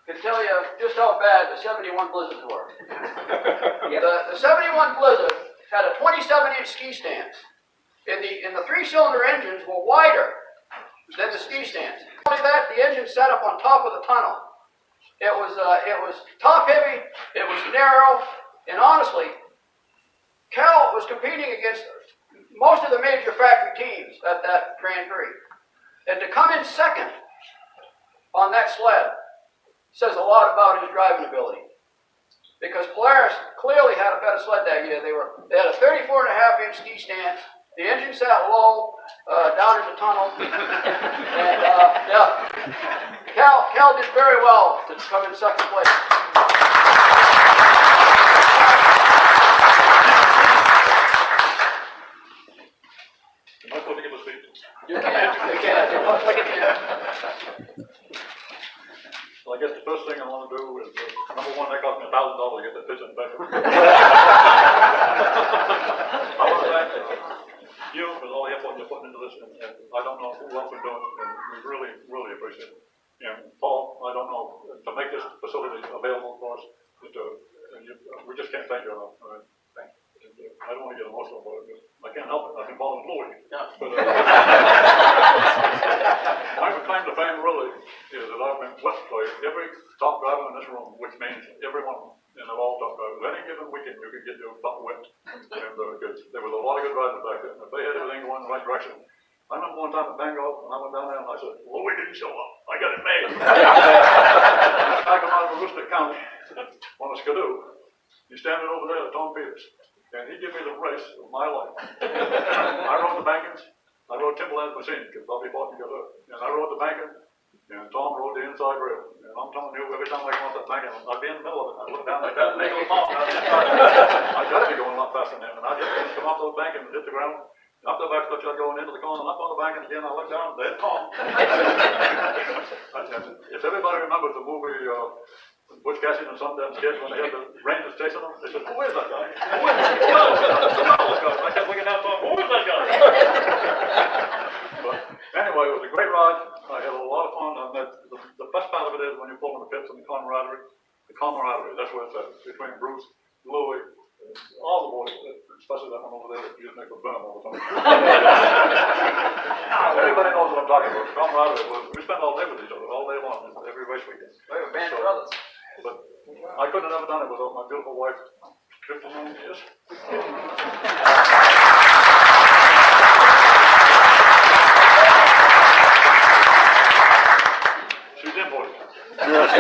can tell you just how bad the 71 Blizzards were. The 71 Blizzard had a 27-inch ski stance. And the three-cylinder engines were wider than the ski stance. Not only that, the engine sat up on top of the tunnel. It was top heavy, it was narrow, and honestly, Cal was competing against most of the major factory teams at that Grand Prix. And to come in second on that sled says a lot about his driving ability. Because Polaris clearly had a better sled that year. They had a 34.5-inch ski stance. The engine sat low down in the tunnel. And yeah, Cal did very well to come in second place. Am I supposed to give a speech? You can. Well, I guess the first thing I want to do is, number one, that cost me $1,000 to get that pigeon back. I want to thank you for all the effort you're putting into this, and I don't know who else is doing it, and we really, really appreciate it. And Paul, I don't know, to make this facility available for us, we just can't thank you enough. Thank you. I don't want to get emotional about it, I can't help it. I've been calling Louis. Yeah. But my claim to fame really is that I've been blessed by every top driver in this room, which means everyone in the all top drivers. Any given weekend, you could get your butt whipped. And there was a lot of good riders back then. If they had everything going in the right direction. I remember one time at Bangor, and I went down there and I said, Louis didn't show up. I got it made. I come out of Aroostook County on a skidoo. He's standing over there at Tom Peters. And he gave me the race of my life. I rode the bankings. I rode Timberland machine because Bobby fought together. And I rode the banking. And Tom rode the inside rail. And I'm telling you, every time I go on that banking, I'd be in the middle of it. I look down like that and they go off. I got to be going a lot faster than him. And I just come off those bankings and hit the ground. After the back touch, I'd go into the corner and up on the banking again. I look down, there's Tom. If everybody remembers the movie Butch Cassidy and Sundance Kid when they had the Rangers chasing them, they said, who is that guy? Who is that guy? I kept looking at Tom, who is that guy? But anyway, it was a great ride. I had a lot of fun. And the best part of it is when you pull in the pits and the camaraderie. The camaraderie, that's where it's at, between Bruce, Louis, all the boys, especially that one over there that used to make a burn all the time. Everybody knows what I'm talking about. Camaraderie, we spend all day with each other, all day long, every race weekend. We were band brothers. But I couldn't have ever done it without my beautiful wife, 59 years. She's in boy. She was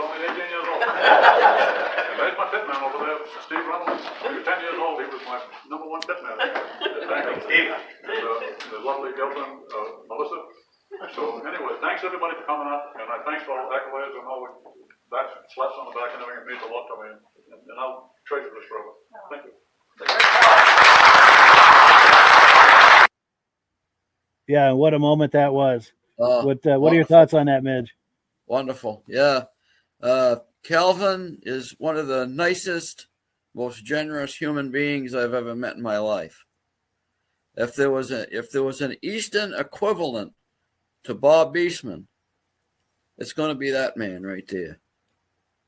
only 18 years old. And there's my pit man over there, Steve Reynolds. He was 10 years old. He was my number one pit man. Steve. And the lovely girlfriend, Melissa. So anyway, thanks everybody for coming out, and I thanks for all the accolades and all the slaps on the back and everything. It means a lot to me, and I'll treasure this forever. Thank you. Yeah, and what a moment that was. What are your thoughts on that, Midge? Wonderful. Yeah. Calvin is one of the nicest, most generous human beings I've ever met in my life. If there was an Eastern equivalent to Bob Beesman, it's going to be that man right there.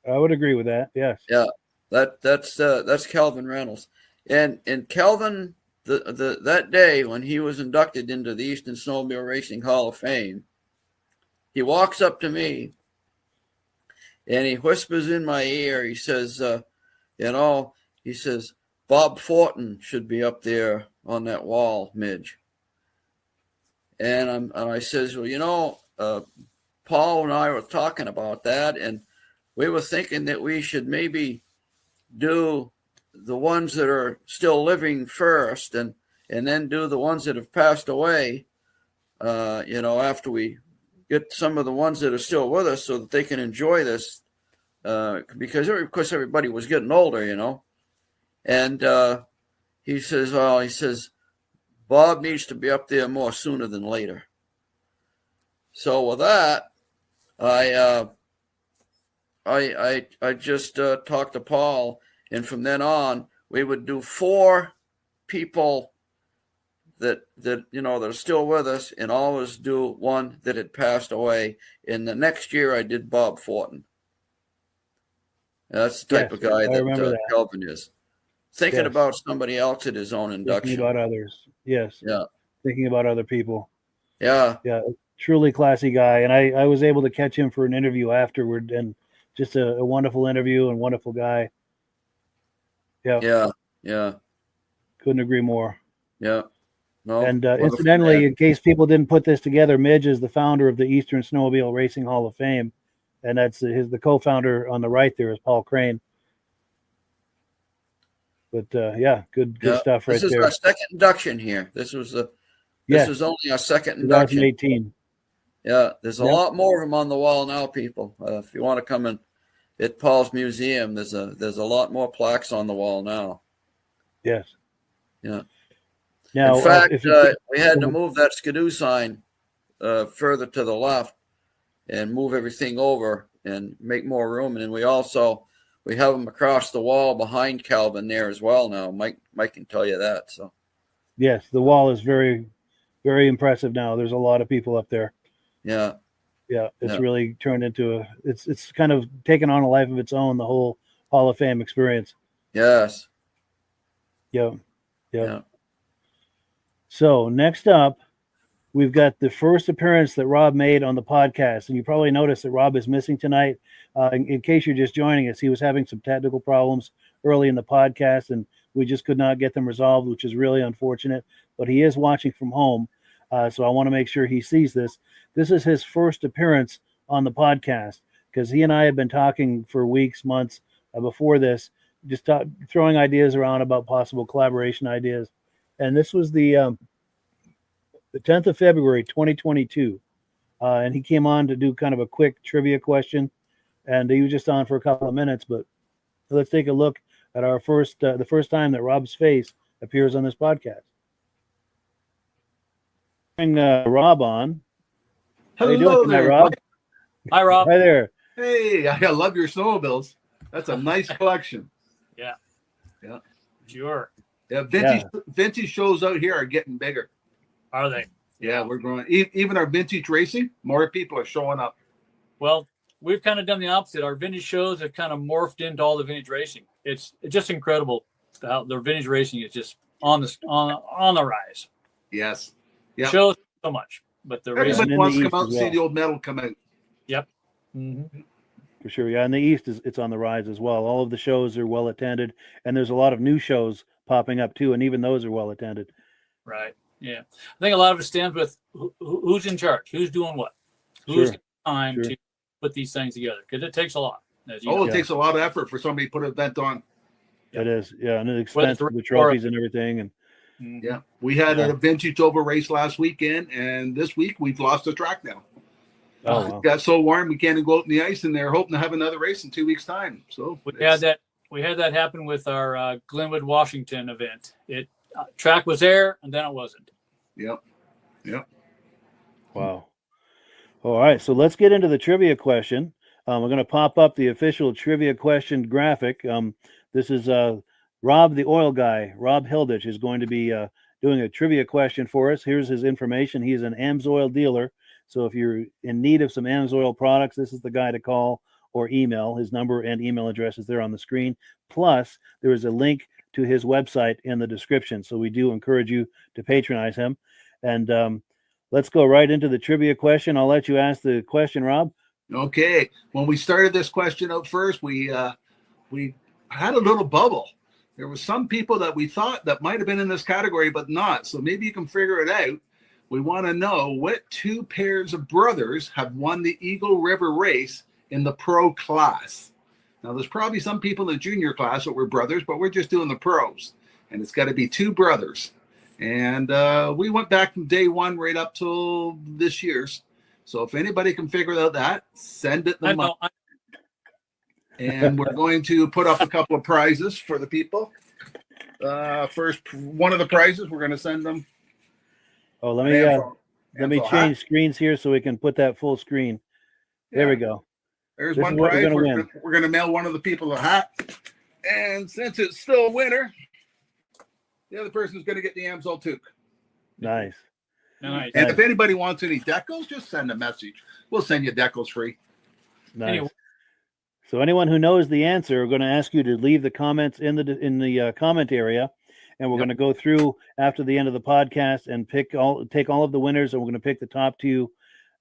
I would agree with that. Yes. Yeah. That's Calvin Reynolds. And Calvin, that day when he was inducted into the Eastern Snowmobile Racing Hall of Fame, he walks up to me and he whispers in my ear. He says, Bob Fortin should be up there on that wall, Midge. And I says, well, Paul and I were talking about that, and we were thinking that we should maybe do the ones that are still living first, and then do the ones that have passed away, after we get some of the ones that are still with us, so that they can enjoy this, because of course everybody was getting older, and he says Bob needs to be up there more sooner than later. So with that, I just talked to Paul, and from then on we would do 4 people that are still with us, and always do one that had passed away. In the next year, I did Bob Fortin. That's the type of guy that Kelvin is. Thinking about somebody else at his own induction. Thinking about others. Yes. Yeah. Thinking about other people. Yeah. Yeah. Truly classy guy. And I was able to catch him for an interview afterward, and just a wonderful interview and wonderful guy. Yeah. Yeah. Yeah. Couldn't agree more. Yeah. No. And incidentally, in case people didn't put this together, Midge is the founder of the Eastern Snowmobile Racing Hall of Fame. And that's the co-founder on the right there is Paul Crane. But good stuff right there. This is our second induction here. This was only our second induction. 2018. Yeah, there's a lot more of them on the wall now, people. If you want to come in at Paul's museum, there's a lot more plaques on the wall now. Yes. Yeah. Now, in fact, we had to move that Skidoo sign further to the left and move everything over and make more room. And we have them across the wall behind Calvin there as well now. Mike can tell you that. So. Yes, the wall is very, very impressive now. There's a lot of people up there. Yeah. Yeah, it's really turned into it's kind of taken on a life of its own, the whole Hall of Fame experience. Yes. Yeah. So next up, we've got the first appearance that Rob made on the podcast. And you probably noticed that Rob is missing tonight. In case you're just joining us, he was having some technical problems early in the podcast, and we just could not get them resolved, which is really unfortunate. But he is watching from home, so I want to make sure he sees this. This is his first appearance on the podcast, because he and I had been talking for weeks, months before this, just throwing ideas around about possible collaboration ideas. And this was the 10th of February, 2022. And he came on to do kind of a quick trivia question. And he was just on for a couple of minutes. But let's take a look at our the first time that Rob's face appears on this podcast. Bring Rob on. How you doing tonight, Rob? Hi, Rob. Hi there. Hey, I love your snowmobiles. That's a nice collection. Yeah. Yeah. Sure. Yeah, vintage shows out here are getting bigger. Are they? Yeah, we're growing. Even our vintage racing, more people are showing up. Well, we've kind of done the opposite. Our vintage shows have kind of morphed into all the vintage racing. It's just incredible how the vintage racing is just on the rise. Yes. Yeah. Shows so much, but the everybody wants to come out and see the old metal come out. Yep. Mm-hmm. For sure. Yeah. In the East, it's on the rise as well. All of the shows are well attended, and there's a lot of new shows popping up too, and even those are well attended. Right. Yeah. I think a lot of it stems with who's in charge, who's doing what, who's got time to put these things together, because it takes a lot. It takes a lot of effort for somebody to put an event on. It is. Yeah. And the expense of the trophies and everything. And yeah, we had a vintage over race last weekend, and this week we've lost the track now. It got so warm we can't even go out in the ice, and they're hoping to have another race in 2 weeks' time. So we had that happen with our Glenwood, Washington event. It track was there, and then it wasn't. Yep. Wow. All right, so let's get into the trivia question. We're going to pop up the official trivia question graphic. This is Rob, the oil guy. Rob Hilditch is going to be doing a trivia question for us. Here's his information. He's an AMSOIL dealer. So if you're in need of some AMSOIL products, this is the guy to call or email. His number and email address is there on the screen. Plus, there is a link to his website in the description. So we do encourage you to patronize him. And let's go right into the trivia question. I'll let you ask the question, Rob. Okay. When we started this question out first, we had a little bubble. There were some people that we thought that might have been in this category, but not. So maybe you can figure it out. We want to know what 2 pairs of brothers have won the Eagle River race in the pro class. Now, there's probably some people in the junior class that were brothers, but we're just doing the pros. And it's got to be 2 brothers. And we went back from day 1 right up till this year's. So if anybody can figure out that, send it them up. And we're going to put up a couple of prizes for the people. First, one of the prizes, we're going to send them. Oh, let me change screens here so we can put that full screen. There we go. There's one prize. We're going to mail one of the people a hat. And since it's still winter, the other person is going to get the Amsoil toque. Nice. And if anybody wants any decals, just send a message. We'll send you decals free. Nice. Anyway. So anyone who knows the answer, we're going to ask you to leave the comments in the comment area, and we're going to go through after the end of the podcast and take all of the winners, and we're going to pick the top 2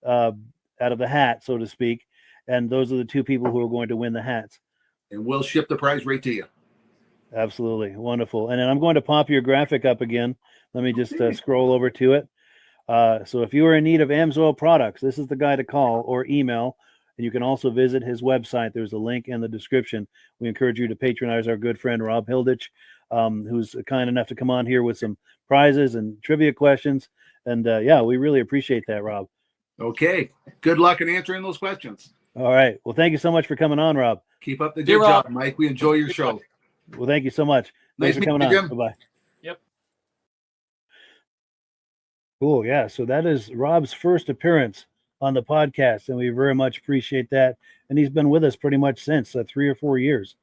out of the hat, so to speak. And those are the 2 people who are going to win the hats. And we'll ship the prize right to you. Absolutely. Wonderful. And then I'm going to pop your graphic up again. Let me just scroll over to it. So if you are in need of Amsoil products, this is the guy to call or email. And you can also visit his website. There's a link in the description. We encourage you to patronize our good friend, Rob Hilditch, who's kind enough to come on here with some prizes and trivia questions. And we really appreciate that, Rob. Okay. Good luck in answering those questions. All right. Well, thank you so much for coming on, Rob. Keep up the good job, Mike. We enjoy your show. Well, thank you so much. Thanks for coming on. Bye-bye. Yep. Cool. Yeah. So that is Rob's first appearance on the podcast, and we very much appreciate that. And he's been with us pretty much since 3 or 4 years.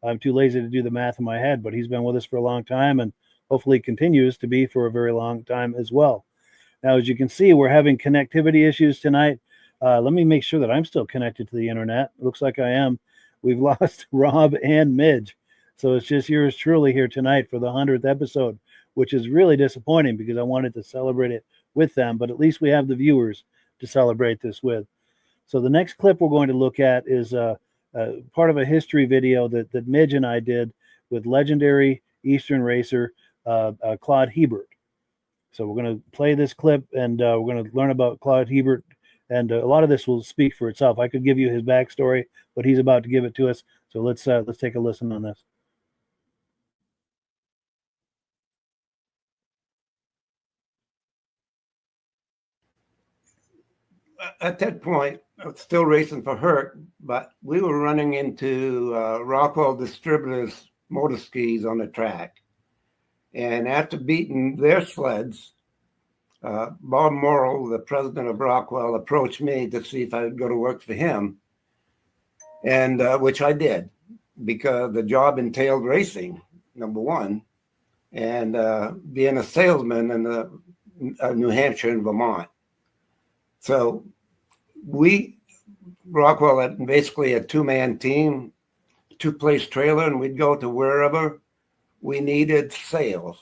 I'm too lazy to do the math in my head, but he's been with us for a long time, and hopefully continues to be for a very long time as well. Now, as you can see, we're having connectivity issues tonight. Let me make sure that I'm still connected to the internet. It looks like I am. We've lost Rob and Midge. So it's just yours truly here tonight for the 100th episode, which is really disappointing because I wanted to celebrate it with them, but at least we have the viewers to celebrate this with. So the next clip we're going to look at is part of a history video that Midge and I did with legendary Eastern racer Claude Hebert. So we're going to play this clip, and we're going to learn about Claude Hebert, and a lot of this will speak for itself. I could give you his backstory, but he's about to give it to us. So let's take a listen on this. At that point, I was still racing for Hurt, but we were running into Rockwell Distributors motor skis on the track. And after beating their sleds, Bob Morrill, the president of Rockwell, approached me to see if I would go to work for him, and which I did, because the job entailed racing, number one, and being a salesman in New Hampshire and Vermont. So Rockwell had basically a 2-man team, 2-place trailer, and we'd go to wherever we needed sales.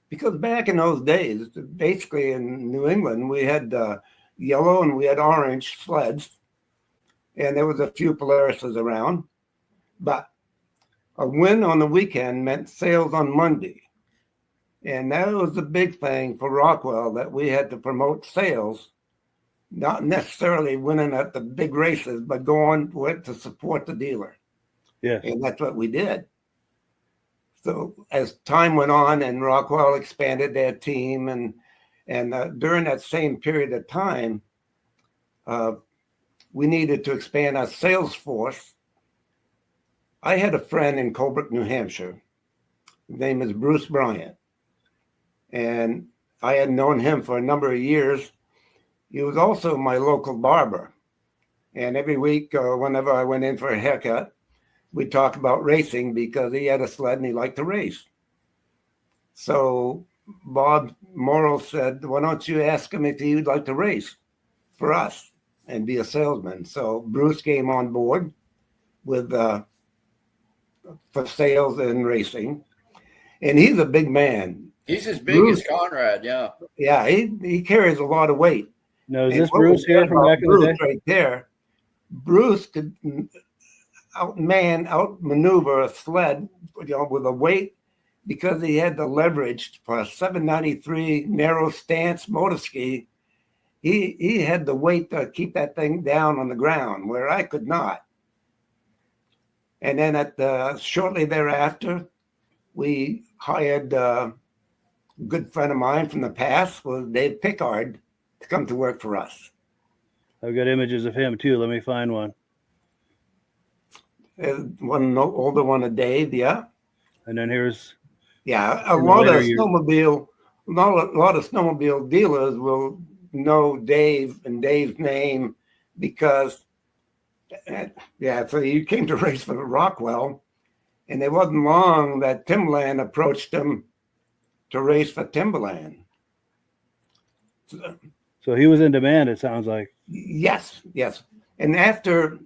Because back in those days, basically in New England, we had yellow and we had orange sleds, and there was a few Polarises around. But a win on the weekend meant sales on Monday. And that was the big thing for Rockwell, that we had to promote sales, not necessarily winning at the big races, but going with to support the dealer. Yeah. And that's what we did. So as time went on and Rockwell expanded their team, and during that same period of time, we needed to expand our sales force. I had a friend in Colebrook, New Hampshire. His name is Bruce Bryant. And I had known him for a number of years. He was also my local barber. And every week, whenever I went in for a haircut, we'd talk about racing because he had a sled and he liked to race. So Bob Morrill said, why don't you ask him if he would like to race for us and be a salesman? So Bruce came on board with for sales and racing. And he's a big man. He's as big as Conrad, yeah. Yeah, he carries a lot of weight. No, is this Bruce here from back in the day? Right there. Bruce could outmaneuver a sled, with a weight, because he had the leverage for a 793 narrow stance motor ski, he had the weight to keep that thing down on the ground where I could not. And then shortly thereafter, we hired a good friend of mine from the past, was Dave Pickard, to come to work for us. I've got images of him too. Let me find one. One older one of Dave, yeah. And then here's a lot of snowmobile dealers will know Dave and Dave's name because so you came to race for Rockwell, and it wasn't long that Timberland approached him to race for Timberland. So he was in demand, it sounds like. Yes. And after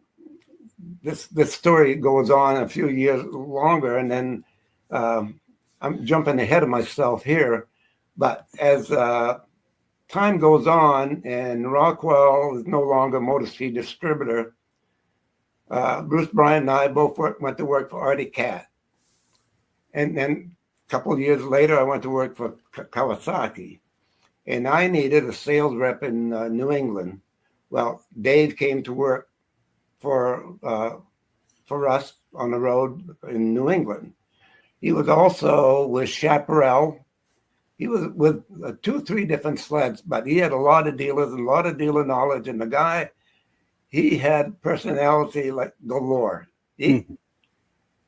this story goes on a few years longer, and then I'm jumping ahead of myself here, but as time goes on and Rockwell is no longer Motor Speed distributor, Bruce Bryant and I both went to work for Artie Cat. And then a couple of years later, I went to work for Kawasaki. And I needed a sales rep in New England. Well, Dave came to work for us on the road in New England. He was also with Chaparral. He was with 2 or 3 different sleds, but he had a lot of dealers and a lot of dealer knowledge. And the guy, he had personality like galore. He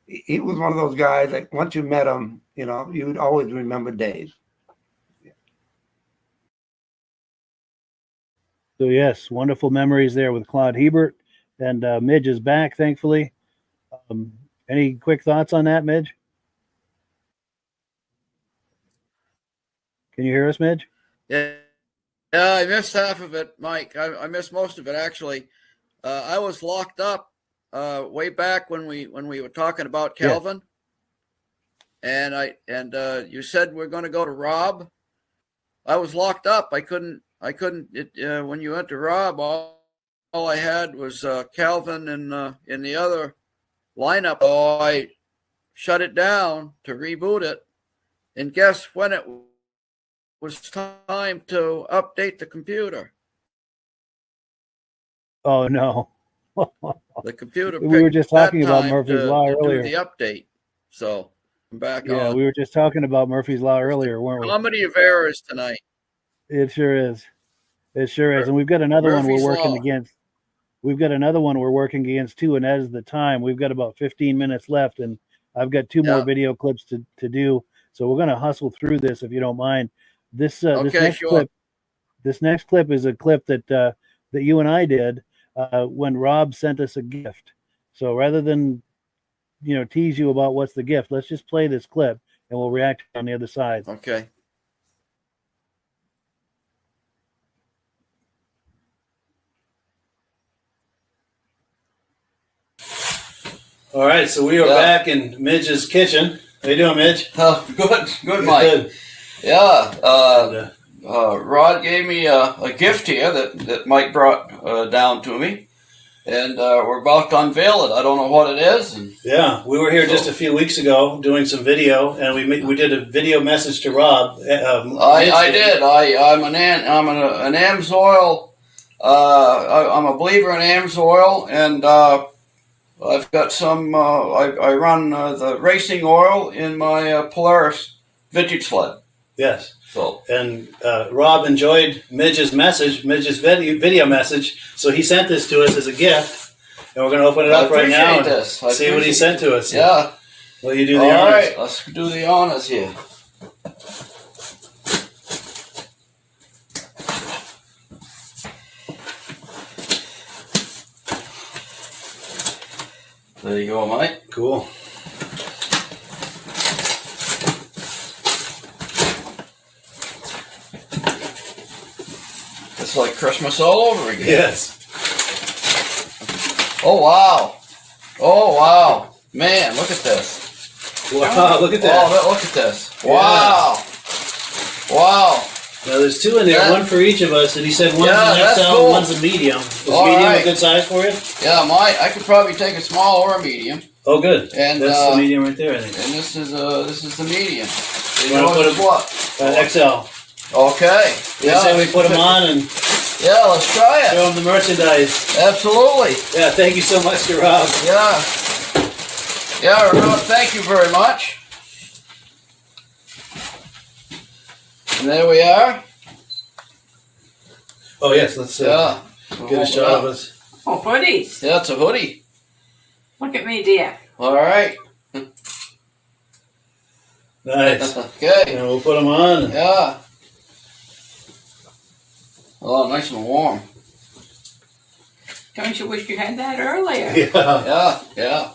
was one of those guys that once you met him, you'd always remember Dave. So yes, wonderful memories there with Claude Hebert, and Midge is back, thankfully. Any quick thoughts on that, Midge? Can you hear us, Midge? Yeah, I missed half of it, Mike. I missed most of it, actually. I was locked up way back when we were talking about Calvin, and you said we're going to go to Rob. I was locked up. I couldn't. When you went to Rob, all I had was Calvin in the other lineup. Oh, I shut it down to reboot it, and guess when it was time to update the computer. Oh no. The computer. We were just talking about Murphy's Law earlier. Do the update. So I'm back on. Yeah, we were just talking about Murphy's Law earlier, weren't we? Comedy of errors tonight. It sure is. It sure is. And we've got another one we're working against. We've got another one we're working against too, and that is the time. We've got about 15 minutes left, and I've got 2 more video clips to do. So we're going to hustle through this if you don't mind. This next clip is a clip that you and I did when Rob sent us a gift. So rather than tease you about what's the gift, let's just play this clip and we'll react on the other side. Okay. All right, so we are back in Midge's kitchen. How you doing, Midge? Good, Mike. Yeah, Rod gave me a gift here that Mike brought down to me, and we're about to unveil it. I don't know what it is. Yeah, we were here just a few weeks ago doing some video, and we did a video message to Rob. I did. I'm an AMSOIL. I'm a believer in AMSOIL, and I've got some. I run the racing oil in my Polaris vintage sled. Yes. So and Rob enjoyed Midge's video message, so he sent this to us as a gift, and we're going to open it up right now and see what he sent to us. Yeah. Will you do the honors? All right, let's do the honors here. There you go, Mike. Cool. It's like Christmas all over again. Yes. Oh, wow. Oh, wow. Man, look at this. Wow, look at that. Oh, look at this. Wow. Wow. Now, there's 2 in there, one for each of us, and he said one's an XL and one's a medium. Is medium a good size for you? Yeah, I could probably take a small or a medium. Oh, good. And that's the medium right there, I think. And this is the medium. You want to put what? XL. Okay. Yeah. So we put them on, and Yeah, let's try it. Show them the merchandise. Absolutely. Yeah, thank you so much to Rob. Yeah. Yeah, Rob, thank you very much. And there we are. Oh, yes, let's get a shot of us. Oh, hoodies. Yeah, it's a hoodie. Look at me, dear. All right. Nice. Okay. And we'll put them on. Yeah. Oh, nice and warm. Don't you wish you had that earlier? Yeah. Yeah.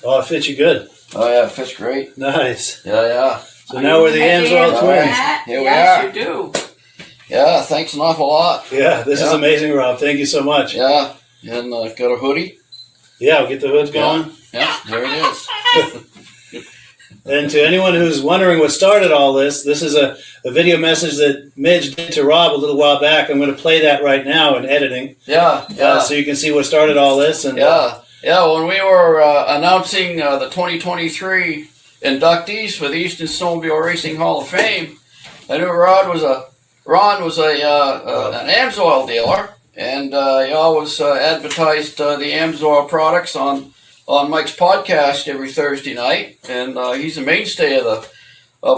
Oh, it fits you good. Oh, yeah, it fits great. Nice. Yeah. So now we're the Amsoil twins. Here we yes, are. you do. Yeah, thanks an awful lot. Yeah, this is amazing, Rob. Thank you so much. Yeah, and got a hoodie. Yeah, we'll get the hoods going. Yeah, there it is. And to anyone who's wondering what started all this, this is a video message that Midge did to Rob a little while back. I'm going to play that right now in editing. Yeah. So you can see what started all this. And when we were announcing the 2023 inductees for the Eastern Snowmobile Racing Hall of Fame, I knew Ron was an Amsoil dealer, and he always advertised the Amsoil products on Mike's podcast every Thursday night, and he's a mainstay of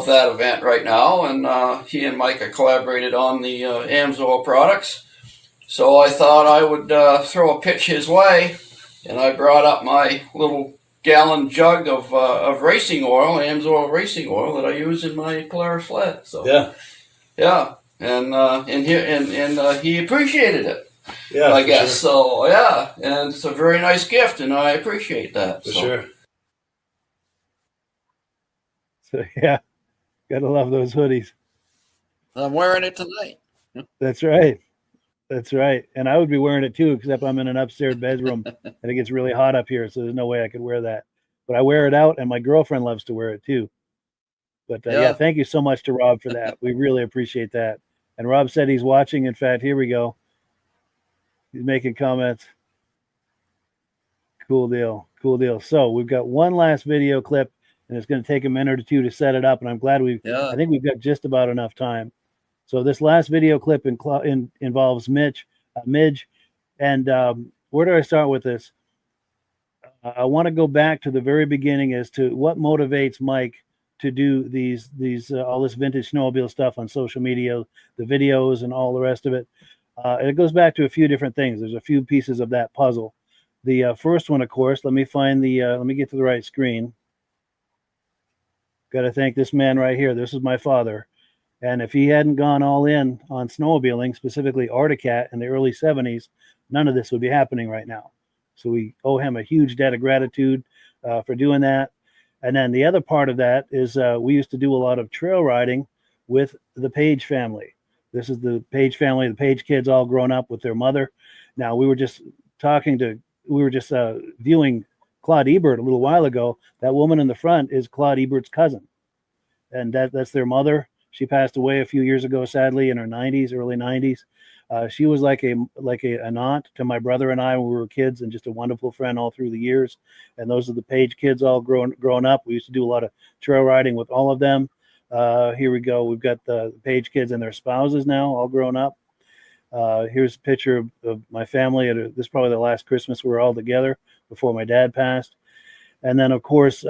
that event right now. And he and Mike have collaborated on the Amsoil products. So I thought I would throw a pitch his way, and I brought up my little gallon jug of racing oil, Amsoil racing oil, that I use in my Polaris sled. So and he appreciated it. Yeah, I guess sure. so. Yeah, and it's a very nice gift, and I appreciate that. For sure. So yeah, gotta love those hoodies. I'm wearing it tonight. That's right. That's right. And I would be wearing it too, except I'm in an upstairs bedroom and it gets really hot up here, so there's no way I could wear that. But I wear it out, and my girlfriend loves to wear it too. But yeah, thank you so much to Rob for that. We really appreciate that. And Rob said he's watching. In fact, here we go. He's making comments. Cool deal. Cool deal. So we've got one last video clip, and it's going to take a minute or two to set it up. And I'm glad I think we've got just about enough time. So this last video clip involves Midge. And where do I start with this? I want to go back to the very beginning as to what motivates Mike to do these all this vintage snowmobile stuff on social media, the videos and all the rest of it. It goes back to a few different things. There's a few pieces of that puzzle. The first one, of course, let me get to the right screen. Got to thank this man right here. This is my father. And if he hadn't gone all in on snowmobiling, specifically Arctic in the early 70s, none of this would be happening right now. So we owe him a huge debt of gratitude for doing that. And then the other part of that is we used to do a lot of trail riding with the Page family. This is the Page family, the Page kids all grown up with their mother. Now, we were just viewing Claude Ebert a little while ago. That woman in the front is Claude Ebert's cousin. And that's their mother. She passed away a few years ago, sadly, in her 90s, early 90s. She was like an aunt to my brother and I when we were kids, and just a wonderful friend all through the years. And those are the Page kids all grown up. We used to do a lot of trail riding with all of them. Here we go. We've got the Page kids and their spouses now, all grown up. Here's a picture of my family. This is probably the last Christmas we were all together before my dad passed. And then, of course,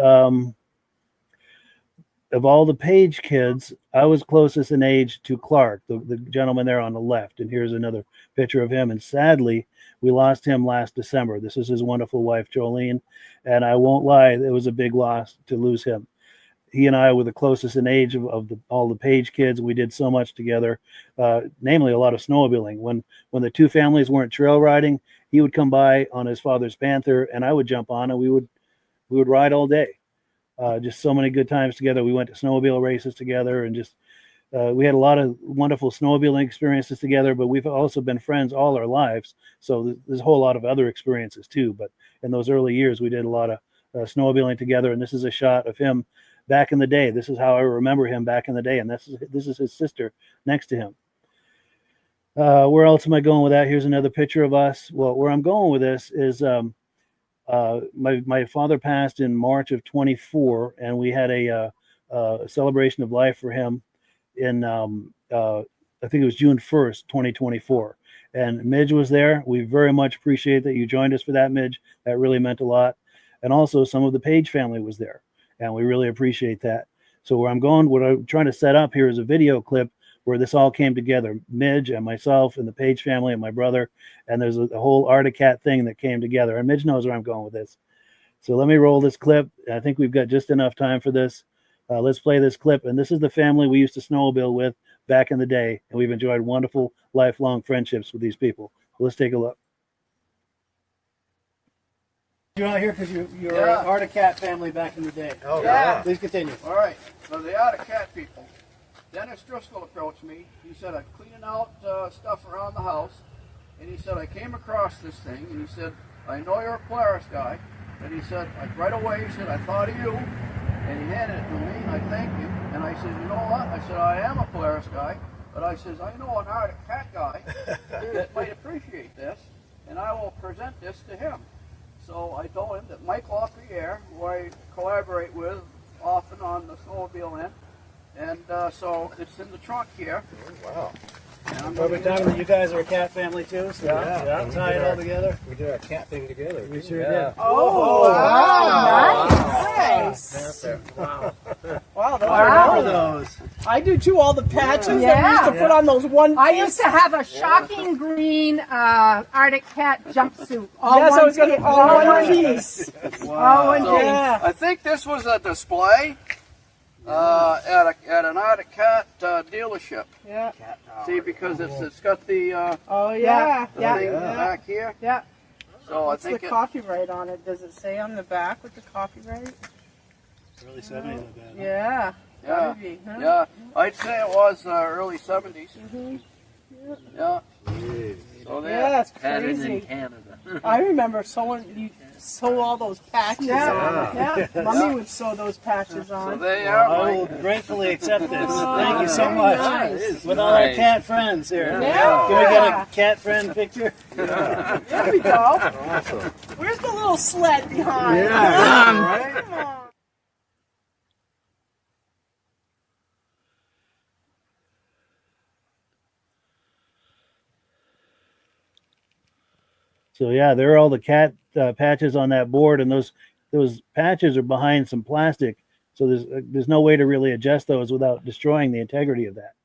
of all the Page kids, I was closest in age to Clark, the gentleman there on the left. And here's another picture of him. And sadly, we lost him last December. This is his wonderful wife, Jolene. And I won't lie, it was a big loss to lose him. He and I were the closest in age of all the Page kids. We did so much together, namely a lot of snowmobiling. When the two families weren't trail riding, he would come by on his father's Panther, and I would jump on, and we would ride all day. Just so many good times together. We went to snowmobile races together, and just we had a lot of wonderful snowmobiling experiences together, but we've also been friends all our lives. So there's a whole lot of other experiences too. But in those early years, we did a lot of snowmobiling together. And this is a shot of him back in the day. This is how I remember him back in the day. And this is his sister next to him. Where else am I going with that? Here's another picture of us. Well, where I'm going with this is My father passed in March of 24, and we had a celebration of life for him in I think it was June 1st, 2024. And Midge was there. We very much appreciate that you joined us for that, Midge. That really meant a lot. And also some of the Page family was there, and we really appreciate that. So what I'm trying to set up here is a video clip where this all came together. Midge and myself and the Page family and my brother, and there's a whole Arctic Cat thing that came together. And Midge knows where I'm going with this. So let me roll this clip. I think we've got just enough time for this. Let's play this clip. And this is the family we used to snowmobile with back in the day, and we've enjoyed wonderful lifelong friendships with these people. So let's take a look. You're out here because you're an Arctic Cat family back in the day. Oh, yeah. Please continue. All right. So the Arctic Cat people. Dennis Driscoll approached me. He said, I'm cleaning out stuff around the house. And he said, I came across this thing. And he said, I know you're a Polaris guy. And he said, right away, he said, I thought of you. And he handed it to me, and I thanked him. And I said, you know what? I said, I am a Polaris guy. But I says, I know an Arctic Cat guy that might appreciate this. And I will present this to him. So I told him that Mike LaPierre, who I collaborate with often on the snowmobile end, and so it's in the trunk here. Wow. Perfect time that you guys are a cat family too, so yeah. Tie it all together. We did our cat thing together. We sure did. Oh, wow. Nice. Wow. Wow, I remember those. I do too, all the patches that we Yeah. used to put on those one I used to have a shocking green Arctic Cat jumpsuit. All Yes, one I was going to piece. all one piece. All one So, piece. I think this was a display at an Arctic Cat dealership. Yeah. See, because it's got the Oh yeah, the yeah. thing back here. Yeah. So What's I think the copyright on it? Does it say on the back what the copyright? Early 70s, like that. Yeah. Yeah, Gotta be, huh? yeah. I'd say it was early 70s. Mhm. Yeah. So there. Yeah, that's crazy. I remember you sew all those patches on. Yeah. Mommy would sew those patches on. So they Well, I will gratefully accept this. Thank you so very much. nice. With all our cat friends here. Yeah. Can we get a cat friend picture? There we go. Awesome. Where's the little sled behind? Yeah. Come on. So yeah, there are all the cat patches on that board, and those patches are behind some plastic. So there's no way to really adjust those without destroying the integrity of that.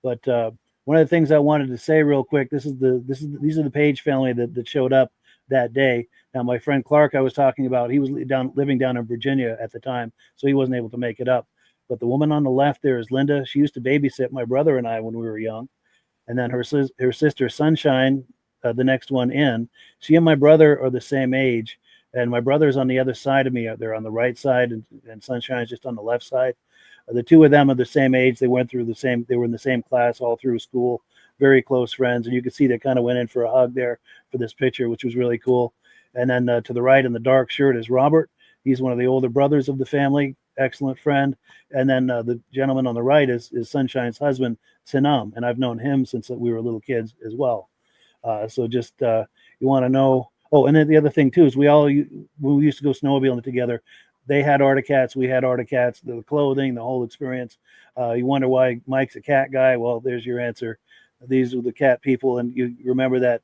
But one of the things I wanted to say real quick, these are the Page family that showed up that day. Now my friend Clark I was talking about, he was living down in Virginia at the time, so he wasn't able to make it up. But the woman on the left there is Linda. She used to babysit my brother and I when we were young. And then her sister Sunshine, the next one in, she and my brother are the same age, and my brother's on the other side of me. They're on the right side, and Sunshine's just on the left side. The two of them are the same age. They were in the same class all through school, very close friends, and you can see they kind of went in for a hug there for this picture, which was really cool. And then to the right in the dark shirt is Robert. He's one of the older brothers of the family, excellent friend. And then the gentleman on the right is Sunshine's husband, Sinam, and I've known him since we were little kids as well. So just you want to know. Oh, and then the other thing too is we used to go snowmobiling together. They had Arctic Cats, we had Arctic Cats. The clothing, the whole experience. You wonder why Mike's a cat guy. Well, there's your answer. These are the cat people, and you remember that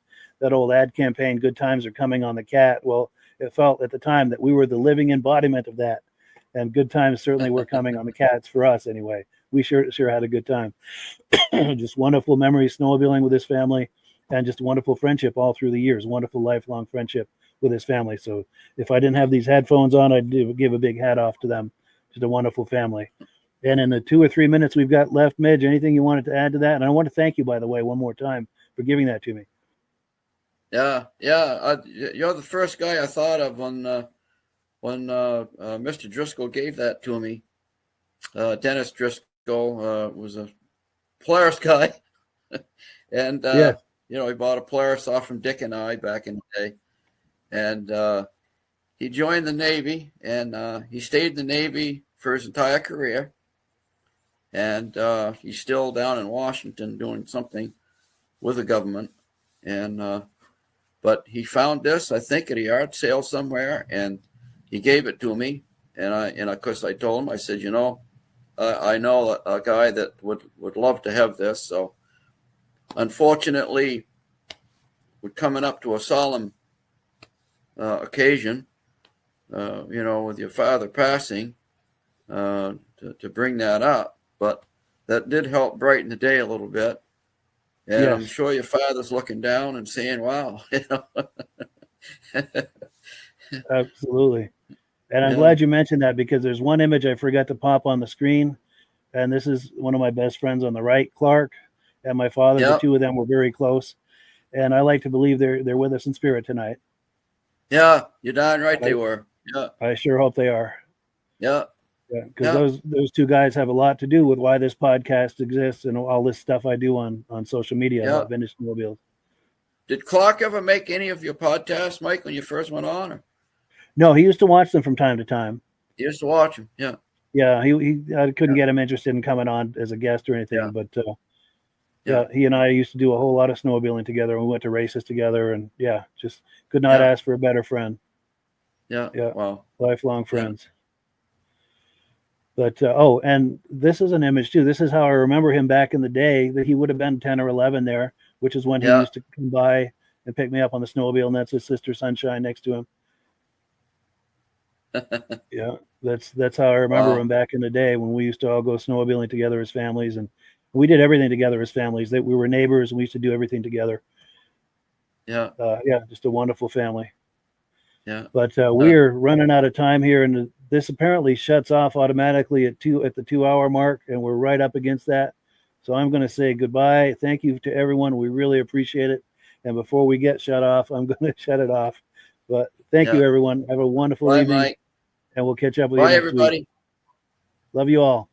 old ad campaign, "Good Times Are Coming on the Cat." Well, it felt at the time that we were the living embodiment of that, and good times certainly were coming on the cats for us anyway. We sure had a good time. Just wonderful memories snowmobiling with this family. And just a wonderful friendship all through the years, wonderful lifelong friendship with his family. So if I didn't have these headphones on, I'd give a big hat off to them. Just a wonderful family. And in the 2 or 3 minutes we've got left, Midge, anything you wanted to add to that? And I want to thank you, by the way, one more time for giving that to me. Yeah. You're the first guy I thought of when Mr. Driscoll gave that to me. Dennis Driscoll was a Polaris guy. And yeah. He bought a Polaris off from Dick and I back in the day. And he joined the Navy, and he stayed in the Navy for his entire career. And he's still down in Washington doing something with the government. And but he found this, I think, at a yard sale somewhere, and he gave it to me. And of course I told him, I said, I know a guy that would love to have this. So unfortunately, we're coming up to a solemn occasion, with your father passing, to bring that up. But that did help brighten the day a little bit. And Yes. I'm sure your father's looking down and saying, wow. Absolutely. And I'm glad you mentioned that, because there's one image I forgot to pop on the screen. And this is one of my best friends on the right, Clark, and my father. Yep. The two of them were very close. And I like to believe they're with us in spirit tonight. Yeah, you're darn right they were. Yeah. I sure hope they are. Yeah. Yeah, because those two guys have a lot to do with why this podcast exists and all this stuff I do on social media about vintage snowmobiles. Did Clark ever make any of your podcasts, Mike, when you first went on? Or? No, he used to watch them from time to time. He used to watch them. Yeah. Yeah, I couldn't get him interested in coming on as a guest or anything, but he and I used to do a whole lot of snowmobiling together. We went to races together, and just could not ask for a better friend. Yeah. Wow. Lifelong friends. But and this is an image too. This is how I remember him back in the day. That he would have been 10 or 11 there, which is when he used to come by and pick me up on the snowmobile, and that's his sister Sunshine next to him. Yeah, that's how I remember him back in the day when we used to all go snowmobiling together as families, and we did everything together as families. That we were neighbors, and we used to do everything together. Yeah. Just a wonderful family. Yeah. But we're running out of time here, and this apparently shuts off automatically at the 2 hour mark, and we're right up against that. So I'm going to say goodbye. Thank you to everyone. We really appreciate it. And before we get shut off, I'm going to shut it off. But thank you, everyone. Have a wonderful evening. Mike. And we'll catch up with you next everybody. week. Love you all.